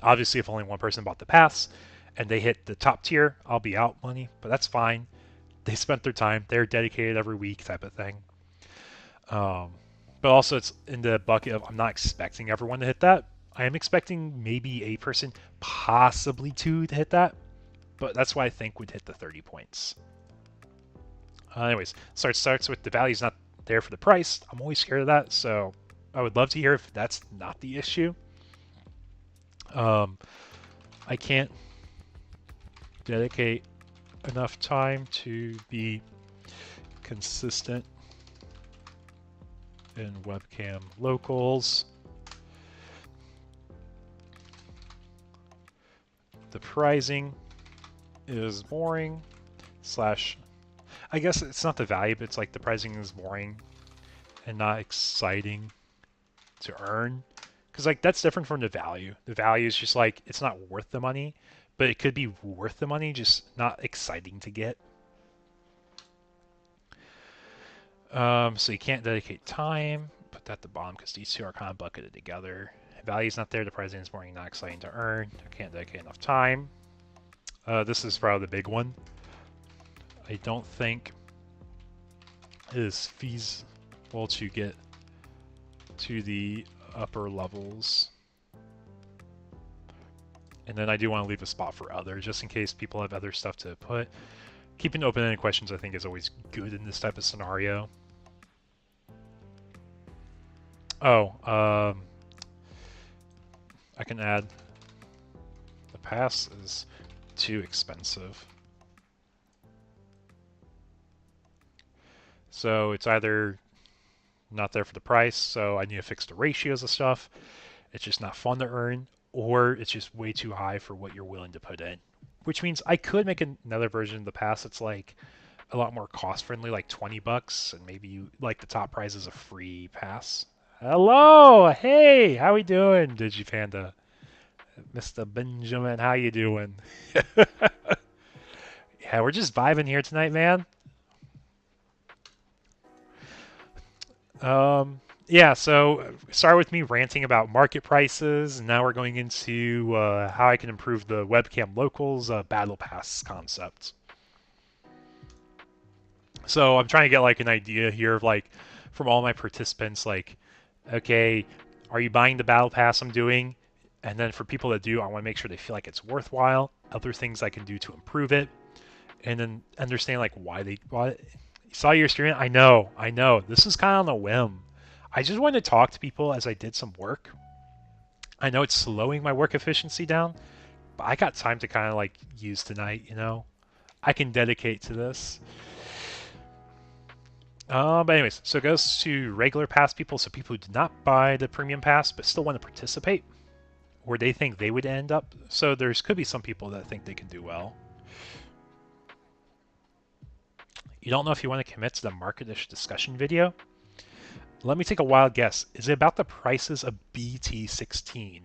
[SPEAKER 1] Obviously, if only one person bought the pass and they hit the top tier, I'll be out money, but that's fine. They spent their time, they're dedicated every week type of thing. But also it's in the bucket of I'm not expecting everyone to hit that. I am expecting maybe a person, possibly 2 to hit that, but that's why I think would hit the 30 points. Anyways, so it starts with the value's not there for the price. I'm always scared of that, so I would love to hear if that's not the issue. I can't dedicate enough time to be consistent in webcam locals. The pricing is boring / I guess it's not the value, but it's the pricing is boring and not exciting to earn. Because that's different from the value. The value is just it's not worth the money, but it could be worth the money, just not exciting to get. So you can't dedicate time. Put that at the bottom because these two are kind of bucketed together. Value's not there, the pricing is boring, not exciting to earn. I can't dedicate enough time. This is probably the big one. I don't think it is feasible to get to the upper levels. And then I do want to leave a spot for others, just in case people have other stuff to put. Keeping open-ended questions, I think, is always good in this type of scenario. Oh, I can add the pass is too expensive. So it's either not there for the price, so I need to fix the ratios of stuff. It's just not fun to earn, or it's just way too high for what you're willing to put in. Which means I could make another version of the pass that's a lot more cost friendly, like $20, and maybe you the top prize is a free pass. Hello, hey, how we doing, Digipanda? Mr. Benjamin, how you doing? Yeah, we're just vibing here tonight, man. yeah, so start with me ranting about market prices, and now we're going into how I can improve the webcam locals battle pass concept. So I'm trying to get like an idea here of like from all my participants, like, okay, are you buying the battle pass I'm doing? And then for people that do, I want to make sure they feel like it's worthwhile. Other things I can do to improve it, and then understand like why they bought it. You saw your stream? I know. This is kind of on a whim. I just wanted to talk to people as I did some work. I know it's slowing my work efficiency down, but I got time to kind of like use tonight, you know? I can dedicate to this. But anyways, so it goes to regular pass people, so people who did not buy the premium pass but still want to participate, where they think they would end up. So there's could be some people that think they can do well. You don't know if you want to commit to the market-ish discussion video? Let me take a wild guess. Is it about the prices of BT16?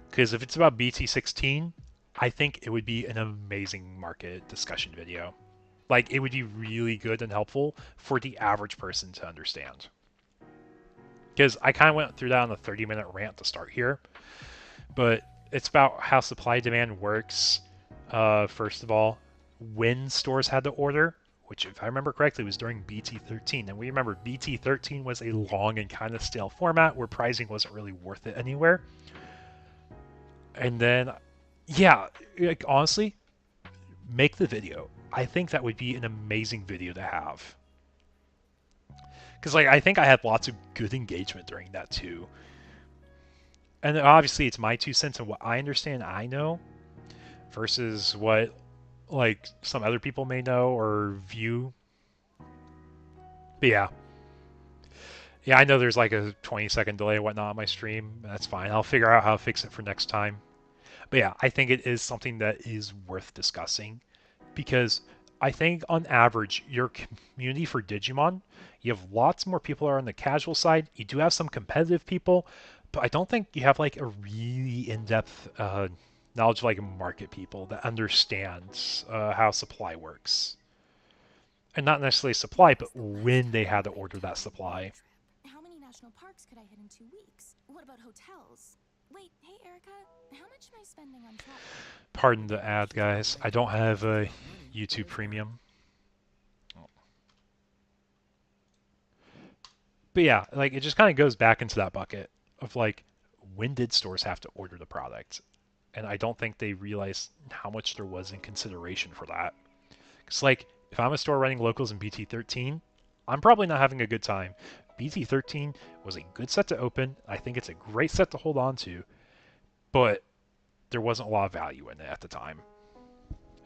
[SPEAKER 1] Because if it's about BT16, I think it would be an amazing market discussion video. Like, it would be really good and helpful for the average person to understand. Because I kind of went through that on a 30-minute rant to start here. But it's about how supply-demand works, first of all, when stores had to order, which, if I remember correctly, was during BT13. And we remember BT13 was a long and kind of stale format where pricing wasn't really worth it anywhere. And then, yeah, like, honestly, make the video. I think that would be an amazing video to have. Because, like, I think I had lots of good engagement during that, too. And obviously, it's my 2 cents and what I understand, I know, versus what, like, some other people may know or view. But yeah. Yeah, I know there's like a 20-second delay and whatnot on my stream. That's fine. I'll figure out how to fix it for next time. But yeah, I think it is something that is worth discussing. Because I think on average, your community for Digimon, you have lots more people are on the casual side. You do have some competitive people, but I don't think you have like a really in-depth knowledge of like market people that understands how supply works. And not necessarily supply, but when they had to order that supply.
[SPEAKER 3] How many national parks could I hit in 2 weeks? What about hotels? Wait, hey Erica, how much am I spending on travel?
[SPEAKER 1] Pardon the ad, guys. I don't have a YouTube Premium. But yeah, like it just kind of goes back into that bucket of like, when did stores have to order the product? And I don't think they realized how much there was in consideration for that. Because like, if I'm a store running locals in BT13, I'm probably not having a good time. BT13 was a good set to open. I think it's a great set to hold on to, but there wasn't a lot of value in it at the time.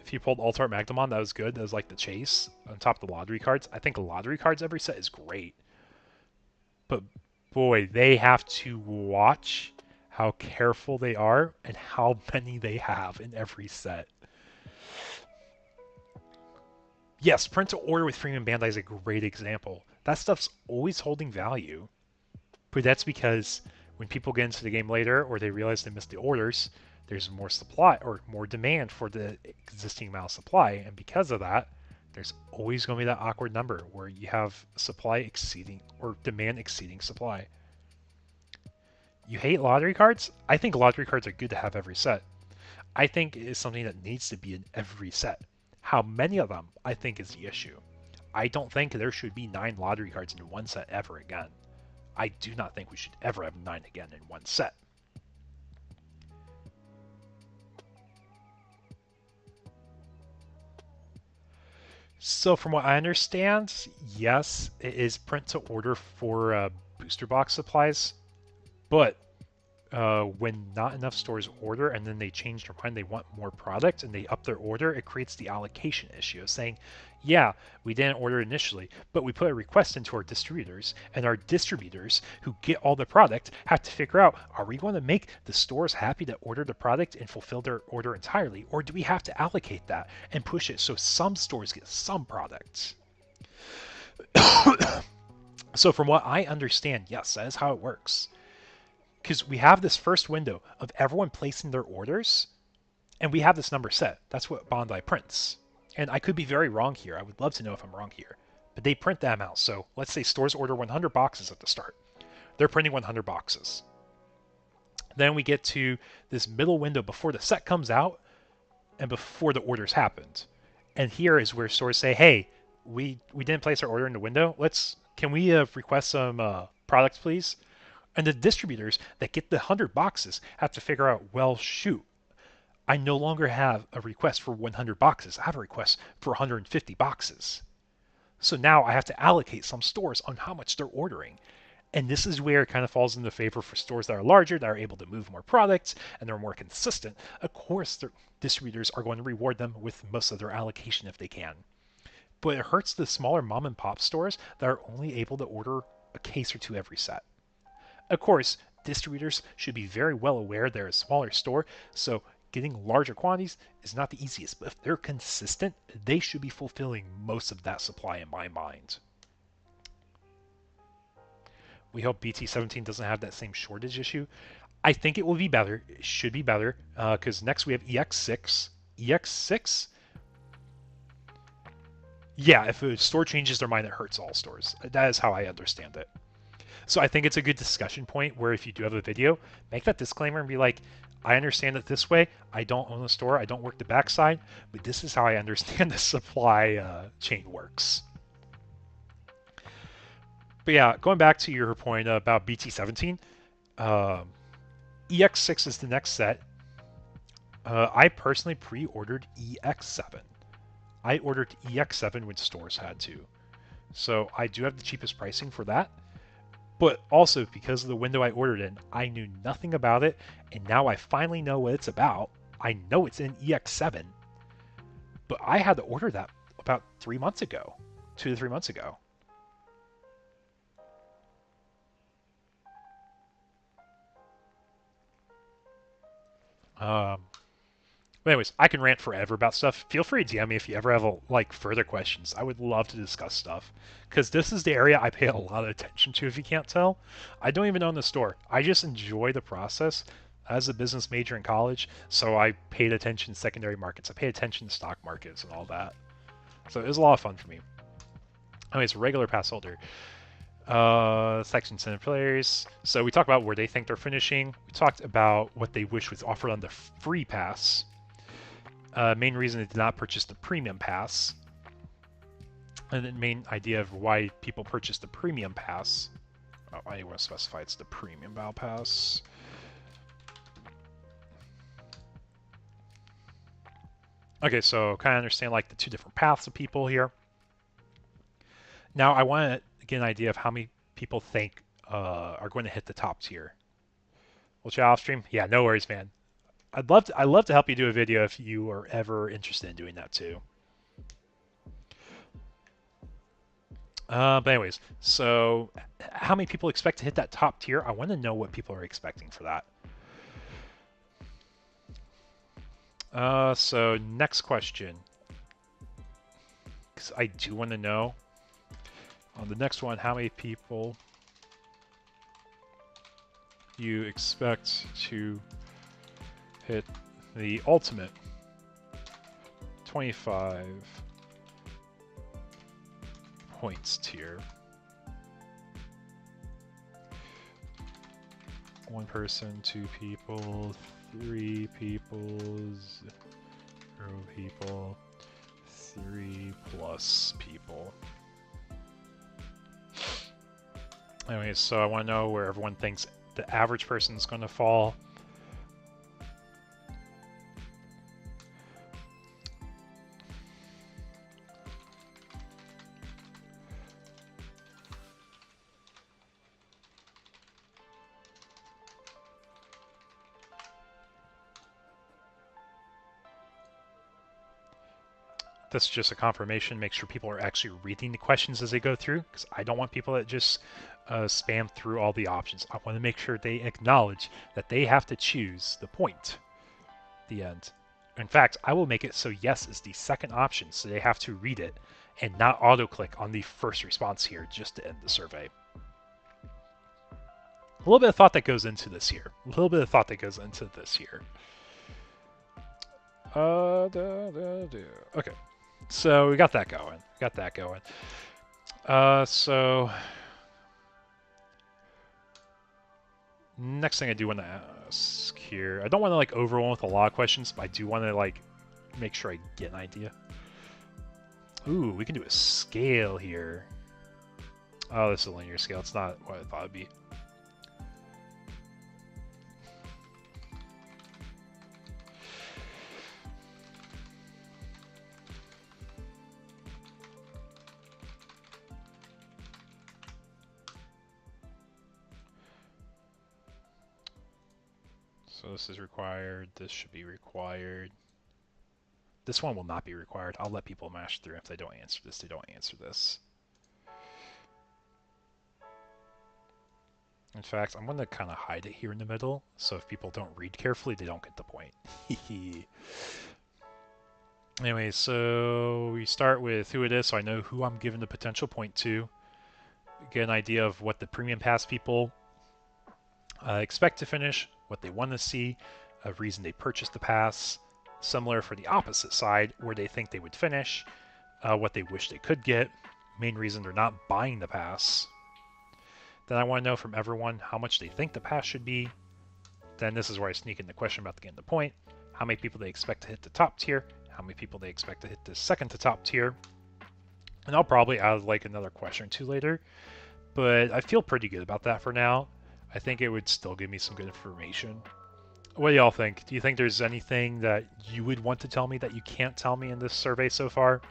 [SPEAKER 1] If you pulled Altart Magnemon, that was good. That was like the chase on top of the lottery cards. I think lottery cards every set is great. But boy, they have to watch how careful they are and how many they have in every set. Yes, print to order with Premium Bandai is a great example. That stuff's always holding value. But that's because when people get into the game later or they realize they missed the orders, there's more supply or more demand for the existing amount of supply. And because of that, there's always going to be that awkward number where you have supply exceeding or demand exceeding supply. You hate lottery cards? I think lottery cards are good to have every set. I think it is something that needs to be in every set. How many of them, I think, is the issue. I don't think there should be 9 lottery cards in one set ever again. I do not think we should ever have 9 again in one set. So from what I understand, yes, it is print to order for booster box supplies, but when not enough stores order and then they change their mind, they want more product and they up their order, it creates the allocation issue of saying, yeah, we didn't order initially, but we put a request into our distributors, and our distributors who get all the product have to figure out, are we going to make the stores happy to order the product and fulfill their order entirely, or do we have to allocate that and push it so some stores get some products? So from what I understand, yes, that is how it works. Because we have this first window of everyone placing their orders, and we have this number set. That's what Bandai prints. And I could be very wrong here. I would love to know if I'm wrong here. but they print that amount. So let's say stores order 100 boxes at the start. They're printing 100 boxes. Then we get to this middle window before the set comes out and before the orders happened. And here is where stores say, hey, we didn't place our order in the window. Can we request some products, please? And the distributors that get the 100 boxes have to figure out, well, shoot, I no longer have a request for 100 boxes. I have a request for 150 boxes. So now I have to allocate some stores on how much they're ordering. And this is where it kind of falls into favor for stores that are larger, that are able to move more products, and they're more consistent. Of course, their distributors are going to reward them with most of their allocation if they can. But it hurts the smaller mom and pop stores that are only able to order a case or two every set. Of course, distributors should be very well aware they're a smaller store, so getting larger quantities is not the easiest. But if they're consistent, they should be fulfilling most of that supply in my mind. We hope BT17 doesn't have that same shortage issue. I think it will be better. It should be better, because next we have EX6. EX6? Yeah, if a store changes their mind, it hurts all stores. That is how I understand it. So I think it's a good discussion point where if you do have a video, make that disclaimer and be like, I understand it this way. I don't own a store. I don't work the backside, but this is how I understand the supply chain works. But yeah, going back to your point about BT17, EX6 is the next set. I personally pre-ordered EX7. I ordered EX7 when stores had to. So I do have the cheapest pricing for that. But also, because of the window I ordered in, I knew nothing about it, and now I finally know what it's about. I know it's in EX7, but I had to order that about 3 months ago, 2 to 3 months ago. But anyways, I can rant forever about stuff. Feel free to DM me if you ever have further questions. I would love to discuss stuff, because this is the area I pay a lot of attention to, if you can't tell. I don't even own the store. I just enjoy the process as a business major in college, so I paid attention to secondary markets. I paid attention to stock markets and all that. So it was a lot of fun for me. Anyways, regular pass holder. Section 10 players. So we talked about where they think they're finishing. We talked about what they wish was offered on the free pass. Main reason they did not purchase the premium pass. And the main idea of why people purchase the premium pass. Oh, I want to specify it's the premium battle pass. Okay, so kind of understand the two different paths of people here. Now I want to get an idea of how many people think are going to hit the top tier. We'll chat off stream. Yeah, no worries, man. I'd love to help you do a video if you are ever interested in doing that too. But anyways, so how many people expect to hit that top tier? I want to know what people are expecting for that. So next question, because I do want to know. On the next one, how many people you expect to hit the ultimate 25 points tier? One person, 2 people, 3 people, 0 people, 3+ people. Anyways, so I want to know where everyone thinks the average person is going to fall. That's just a confirmation. Make sure people are actually reading the questions as they go through, because I don't want people that just spam through all the options. I want to make sure they acknowledge that they have to choose the point, the end. In fact, I will make it so yes is the second option, so they have to read it and not auto-click on the first response here just to end the survey. A little bit of thought that goes into this here. A little bit of thought that goes into this here. Okay. So we got that going. So next thing I do want to ask here, I don't want to like overwhelm with a lot of questions, but I do want to like make sure I get an idea. Ooh, we can do a scale here. Oh, this is a linear scale. It's not what I thought it'd be. So this is required. This should be required. This one will not be required. I'll let people mash through. If they don't answer this, they don't answer this. In fact, I'm going to kind of hide it here in the middle, so if people don't read carefully, they don't get the point. Anyway, so we start with who it is, so I know who I'm giving the potential point to. Get an idea of what the Premium Pass people expect to finish, what they want to see, a reason they purchased the pass. Similar for the opposite side, where they think they would finish, what they wish they could get, main reason they're not buying the pass. Then I want to know from everyone how much they think the pass should be. Then this is where I sneak in the question about getting the point. How many people they expect to hit the top tier, how many people they expect to hit the second to top tier. And I'll probably add like another question or two later, but I feel pretty good about that for now. I think it would still give me some good information. What do y'all think? Do you think there's anything that you would want to tell me that you can't tell me in this survey so far?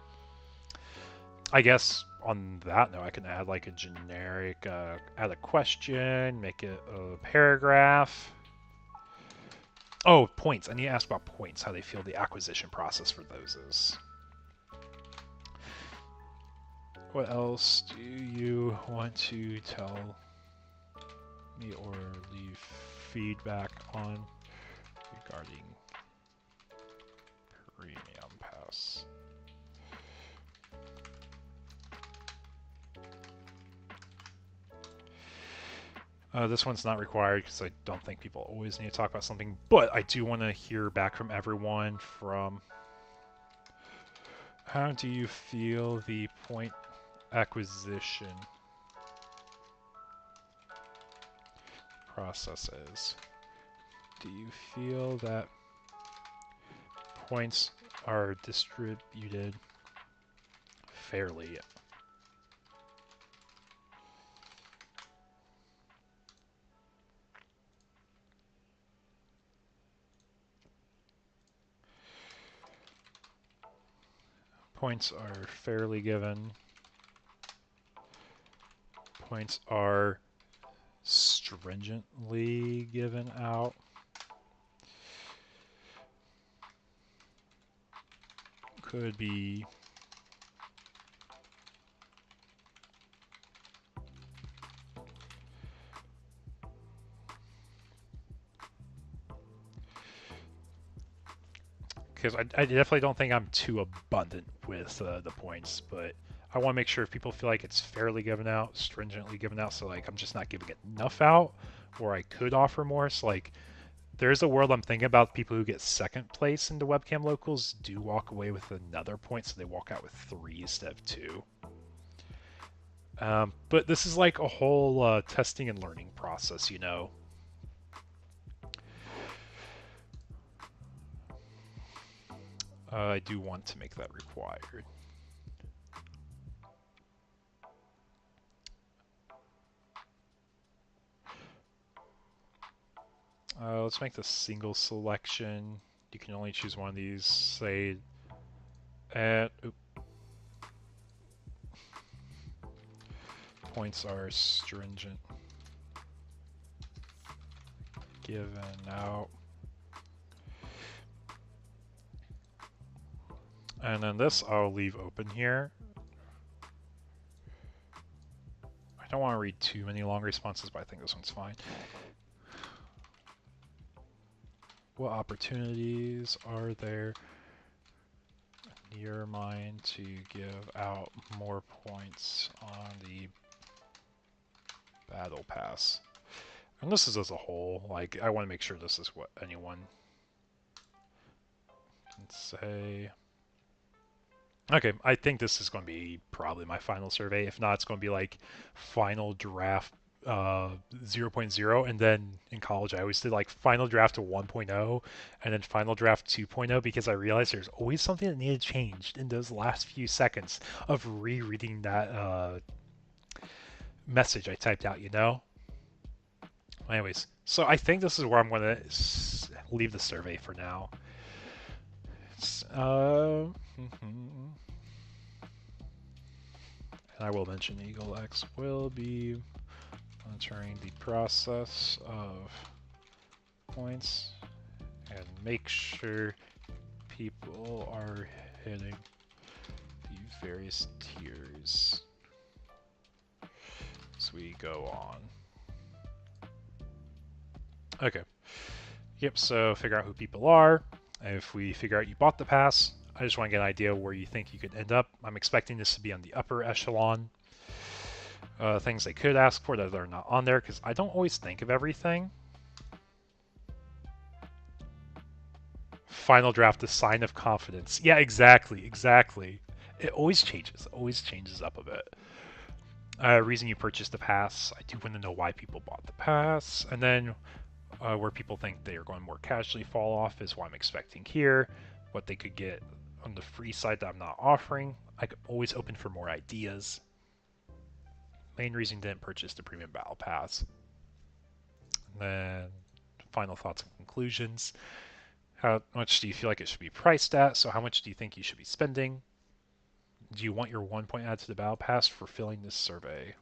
[SPEAKER 1] I guess on that note, I can add like a generic, add a question, make it a paragraph. Oh, points. I need to ask about points, how they feel the acquisition process for those is. What else do you want to tell me or leave feedback on regarding Premium Pass? This one's not required because I don't think people always need to talk about something, but I do want to hear back from everyone from how do you feel the point acquisition process is? Do you feel that points are distributed fairly? Points are fairly given. Points are stringently given out. Could be because I definitely don't think I'm too abundant with the points, but I want to make sure if people feel like it's fairly given out, stringently given out, so like I'm just not giving it enough out, or I could offer more. So like there's a world I'm thinking about. People who get second place into webcam locals do walk away with another point, so they walk out with 3 instead of 2. But this is like a whole testing and learning process, you know. I do want to make that required. Let's make the single selection. You can only choose one of these. Say, points are stringent. Given out. And then this I'll leave open here. I don't want to read too many long responses, but I think this one's fine. What opportunities are there in your mind to give out more points on the Battle Pass? And this is as a whole, like, I want to make sure this is what anyone can say. Okay, I think this is going to be probably my final survey. If not, it's going to be like final draft 0.0, and then in college I always did like final draft to 1.0 and then final draft 2.0 because I realized there's always something that needed changed in those last few seconds of rereading that message I typed out, you know? Anyways, so I think this is where I'm going to leave the survey for now. And I will mention Eagle X will be monitoring the process of points and make sure people are hitting the various tiers as we go on. Okay. Yep, so figure out who people are. If we figure out you bought the pass, I just want to get an idea where you think you could end up. I'm expecting this to be on the upper echelon. Things they could ask for that are not on there, because I don't always think of everything. Final draft, the sign of confidence. Yeah, exactly. It always changes up a bit. Reason you purchased the pass. I do want to know why people bought the pass. And then where people think they are going to more casually fall off is what I'm expecting here. What they could get on the free side that I'm not offering. I'm always open for more ideas. Main reason didn't purchase the premium battle pass. And then final thoughts and conclusions. How much do you feel like it should be priced at? So how much do you think you should be spending? Do you want your 1 point add to the battle pass for filling this survey?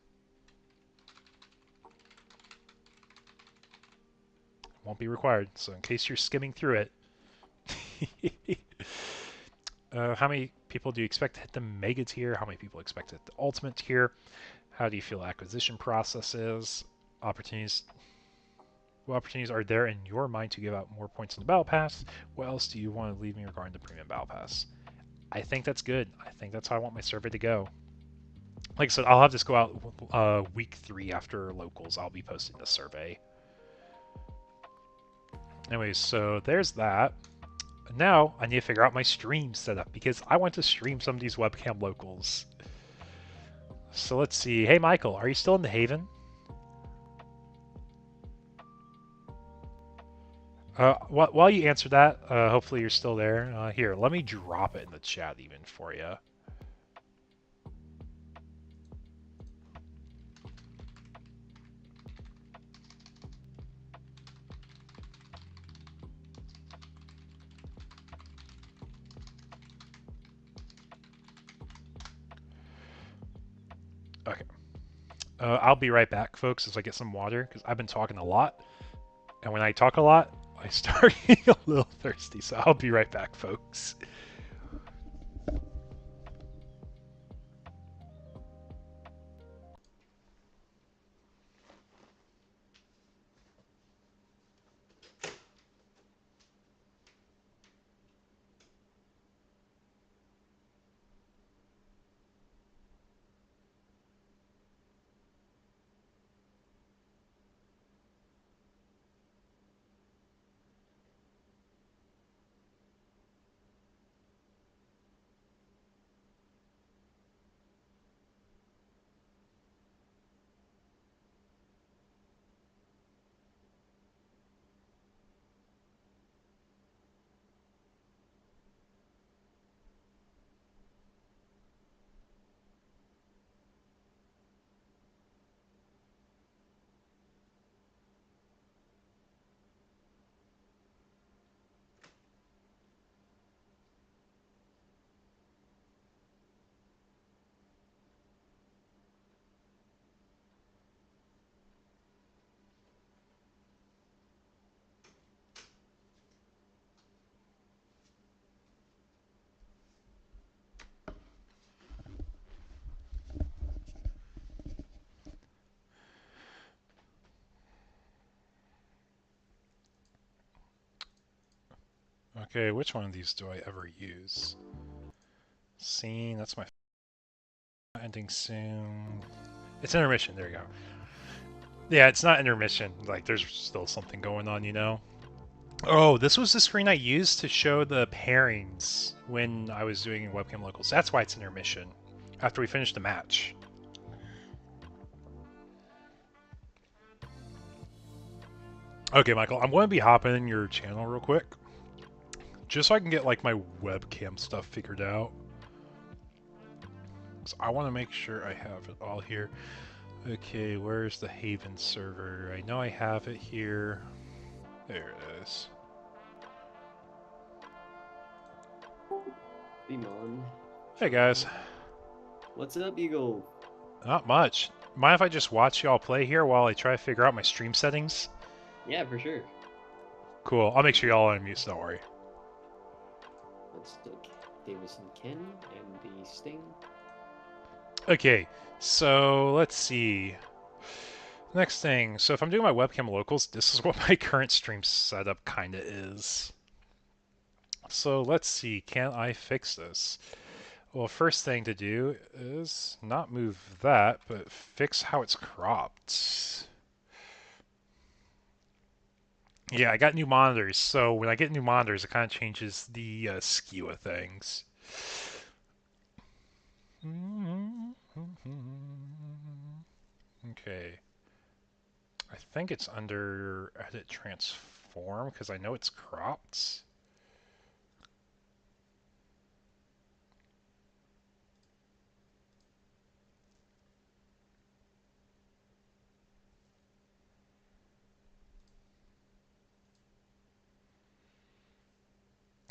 [SPEAKER 1] Won't be required, so in case you're skimming through it. How many people do you expect to hit the mega tier? How many people expect to hit the ultimate tier? How do you feel acquisition process is? Opportunities. What opportunities are there in your mind to give out more points in the battle pass? What else do you want to leave me regarding the premium battle pass? I think that's good. I think that's how I want my survey to go. Like I said, I'll have this go out week 3 after locals. I'll be posting the survey. Anyways, so there's that. Now I need to figure out my stream setup because I want to stream some of these webcam locals. So let's see. Hey Michael, are you still in the Haven? While you answer that, hopefully you're still there. Here, let me drop it in the chat even for you. Okay. I'll be right back, folks, as I get some water, because I've been talking a lot. And when I talk a lot, I start getting a little thirsty, so I'll be right back, folks. Okay, which one of these do I ever use? Scene, that's my ending soon. It's intermission, there you go. Yeah, it's not intermission, like there's still something going on, you know? Oh, this was the screen I used to show the pairings when I was doing webcam locals. That's why it's intermission after we finished the match. Okay, Michael, I'm going to be hopping in your channel real quick, just so I can get like my webcam stuff figured out. So I want to make sure I have it all here. Okay, where's the Haven server? I know I have it here. There it is.
[SPEAKER 5] Bemon.
[SPEAKER 1] Hey guys.
[SPEAKER 5] What's up, Eagle?
[SPEAKER 1] Not much. Mind if I just watch y'all play here while I try to figure out my stream settings?
[SPEAKER 5] Yeah, for sure.
[SPEAKER 1] Cool. I'll make sure y'all are unmute, so don't worry.
[SPEAKER 5] Let's look. Davis and Ken and the Sting.
[SPEAKER 1] Okay, so let's see. Next thing. So if I'm doing my webcam locals, this is what my current stream setup kind of is. So let's see. Can I fix this? Well, first thing to do is not move that, but fix how it's cropped. Yeah, I got new monitors, so when I get new monitors, it kind of changes the skew of things. Okay. I think it's under Edit Transform, because I know it's cropped.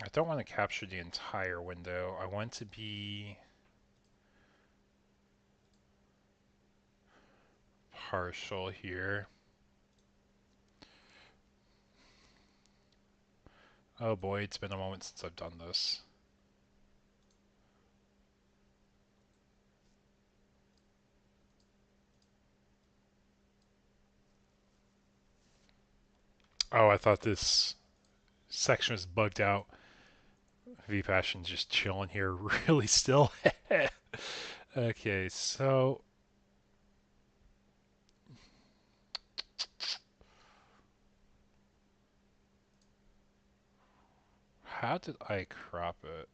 [SPEAKER 1] I don't want to capture the entire window. I want to be partial here. Oh boy, it's been a moment since I've done this. Oh, I thought this section was bugged out. VPassion's just chilling here really still. Okay, so how did I crop it?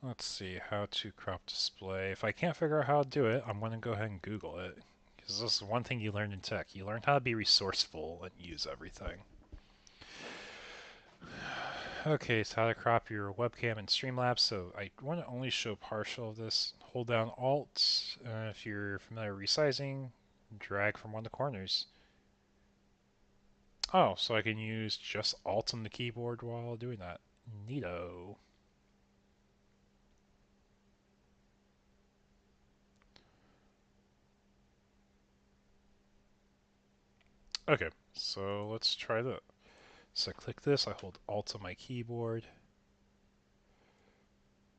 [SPEAKER 1] Let's see, how to crop display. If I can't figure out how to do it, I'm going to go ahead and Google it. Because this is one thing you learn in tech. You learn how to be resourceful and use everything. Okay, so how to crop your webcam in Streamlabs. So I want to only show partial of this. Hold down Alt. If you're familiar with resizing, drag from one of the corners. Oh, so I can use just Alt on the keyboard while doing that. Neato. Okay, so let's try that. So I click this, I hold Alt on my keyboard.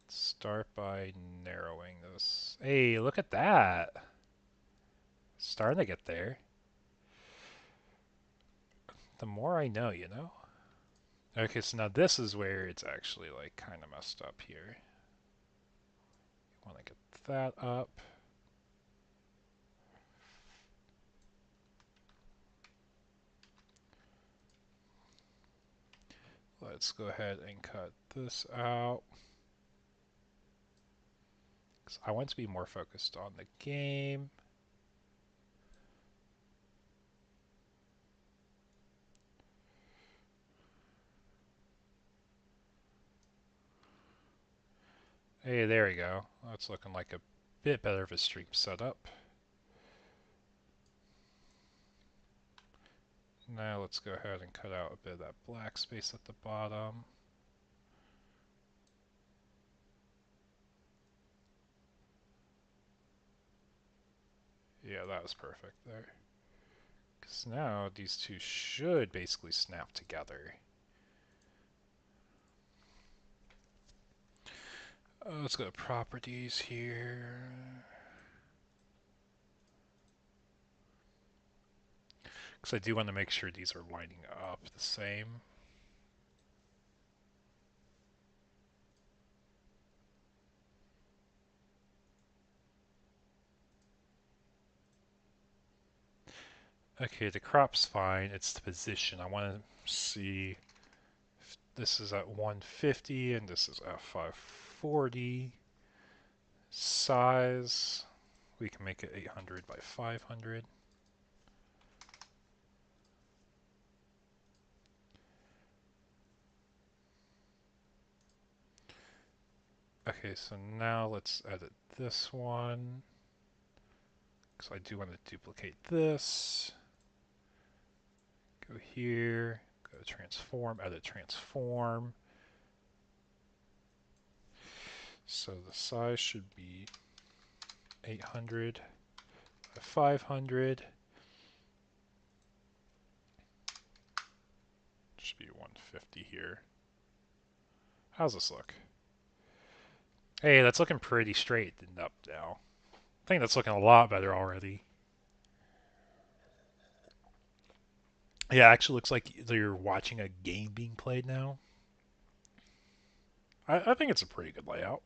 [SPEAKER 1] Start by narrowing this. Hey, look at that! Starting to get there. The more I know, you know? Okay, so now this is where it's actually like kind of messed up here. You want to get that up. Let's go ahead and cut this out. Because I want to be more focused on the game. Hey, there we go. That's looking like a bit better of a stream setup. Now let's go ahead and cut out a bit of that black space at the bottom. Yeah, that was perfect there. Because now these two should basically snap together. Let's go to properties here. Because I do want to make sure these are lining up the same. Okay, the crop's fine. It's the position. I want to see if this is at 150 and this is at 540. Size, we can make it 800 by 500. Okay, so now let's edit this one. Because I do want to duplicate this. Go here, go to transform, edit transform. So the size should be 800 by 500. Should be 150 here. How's this look? Hey, that's looking pretty straightened up now. I think that's looking a lot better already. Yeah, it actually looks like you're watching a game being played now. I think it's a pretty good layout.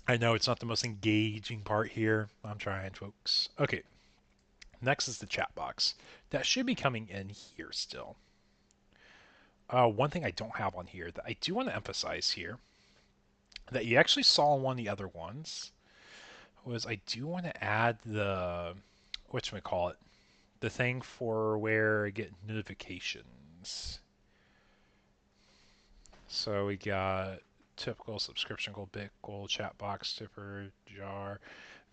[SPEAKER 1] I know it's not the most engaging part here. I'm trying, folks. Okay, next is the chat box. That should be coming in here still. One thing I don't have on here that I do want to emphasize here, that you actually saw in one of the other ones, was I do want to add the, whatchamacallit, the thing for where I get notifications. So we got typical subscription goal, bit goal, chat box, tipper, jar,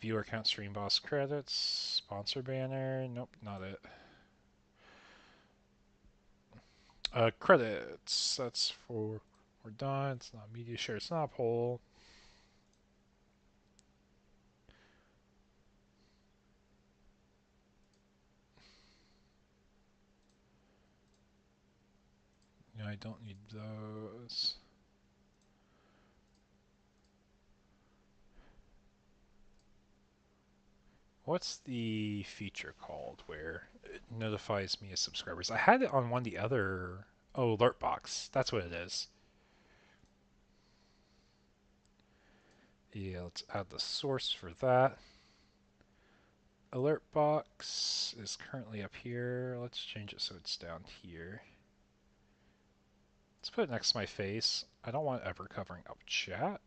[SPEAKER 1] viewer count, stream boss credits, sponsor banner. Nope, not it. Credits. That's for we're done. It's not media share. It's not a poll. Yeah, I don't need those. What's the feature called where it notifies me as subscribers? I had it on one of the other. Oh, alert box. That's what it is. Yeah, let's add the source for that. Alert box is currently up here. Let's change it so it's down here. Let's put it next to my face. I don't want it ever covering up chat.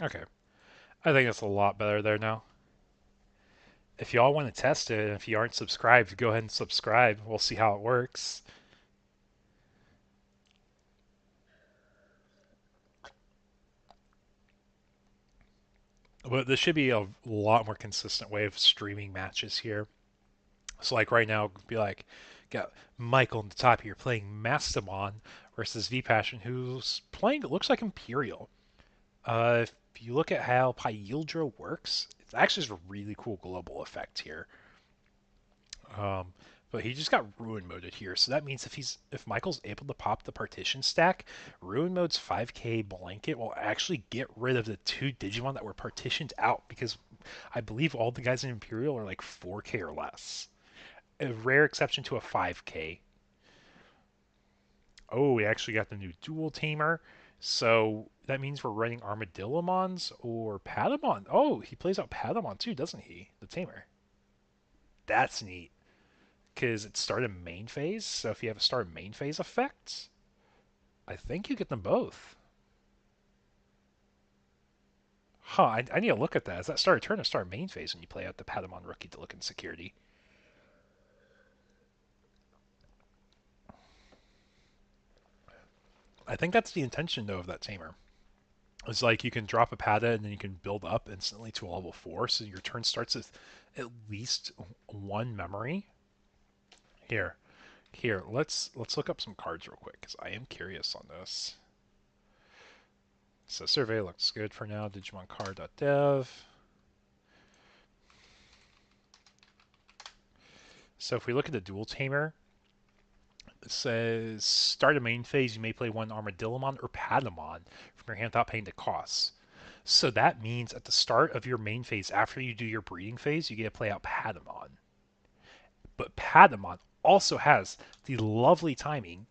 [SPEAKER 1] Okay. I think it's a lot better there now. If y'all want to test it, and if you aren't subscribed, go ahead and subscribe. We'll see how it works. But this should be a lot more consistent way of streaming matches here. So like right now, be like, got Michael on the top here playing Mastamon versus V-Passion, who's playing, it looks like Imperial. If you look at how Pyildra works, it's actually just a really cool global effect here. But he just got ruin moded here, so that means if Michael's able to pop the partition stack, ruin mode's 5k blanket will actually get rid of the 2 Digimon that were partitioned out, because I believe all the guys in Imperial are like 4k or less. A rare exception to a 5k. Oh, we actually got the new dual tamer. So that means we're running Armadillomons or Patamon. Oh, he plays out Patamon too, doesn't he? The tamer. That's neat. Because it started main phase, so if you have a start main phase effect, I think you get them both. Huh, I need to look at that. Is that start turn or start main phase when you play out the Patamon rookie to look in security? I think that's the intention, though, of that tamer. It's like you can drop a Pata and then you can build up instantly to a level 4, so your turn starts with at least 1 memory. Here, let's look up some cards real quick, because I am curious on this. So survey looks good for now. DigimonCard.dev. So if we look at the dual tamer, It says, start a main phase, you may play one Armadillomon or Patamon from your hand without paying the costs. So that means at the start of your main phase, after you do your breeding phase, you get to play out Patamon. But Patamon also has the lovely timing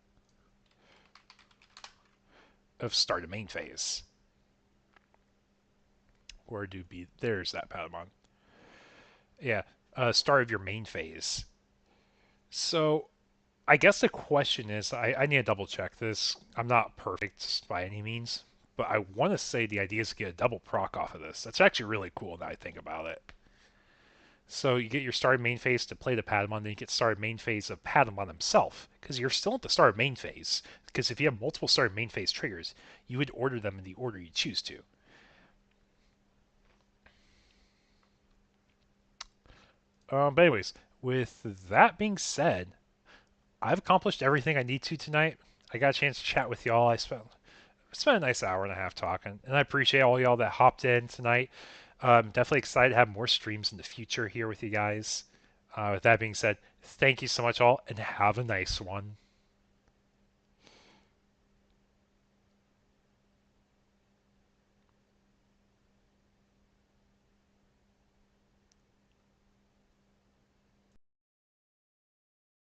[SPEAKER 1] of start a main phase. Or do be there's that Patamon. Yeah, start of your main phase. So I guess the question is, I need to double check this. I'm not perfect by any means, but I want to say the idea is to get a double proc off of this. That's actually really cool now I think about it. So you get your started main phase to play the Patamon, then you get started main phase of Patamon himself, because you're still at the start of main phase. Because if you have multiple started main phase triggers, you would order them in the order you choose to. But anyways, with that being said, I've accomplished everything I need to tonight. I got a chance to chat with y'all. I spent a nice hour and a half talking, and I appreciate all y'all that hopped in tonight. Definitely excited to have more streams in the future here with you guys. With that being said, thank you so much all, and have a nice one.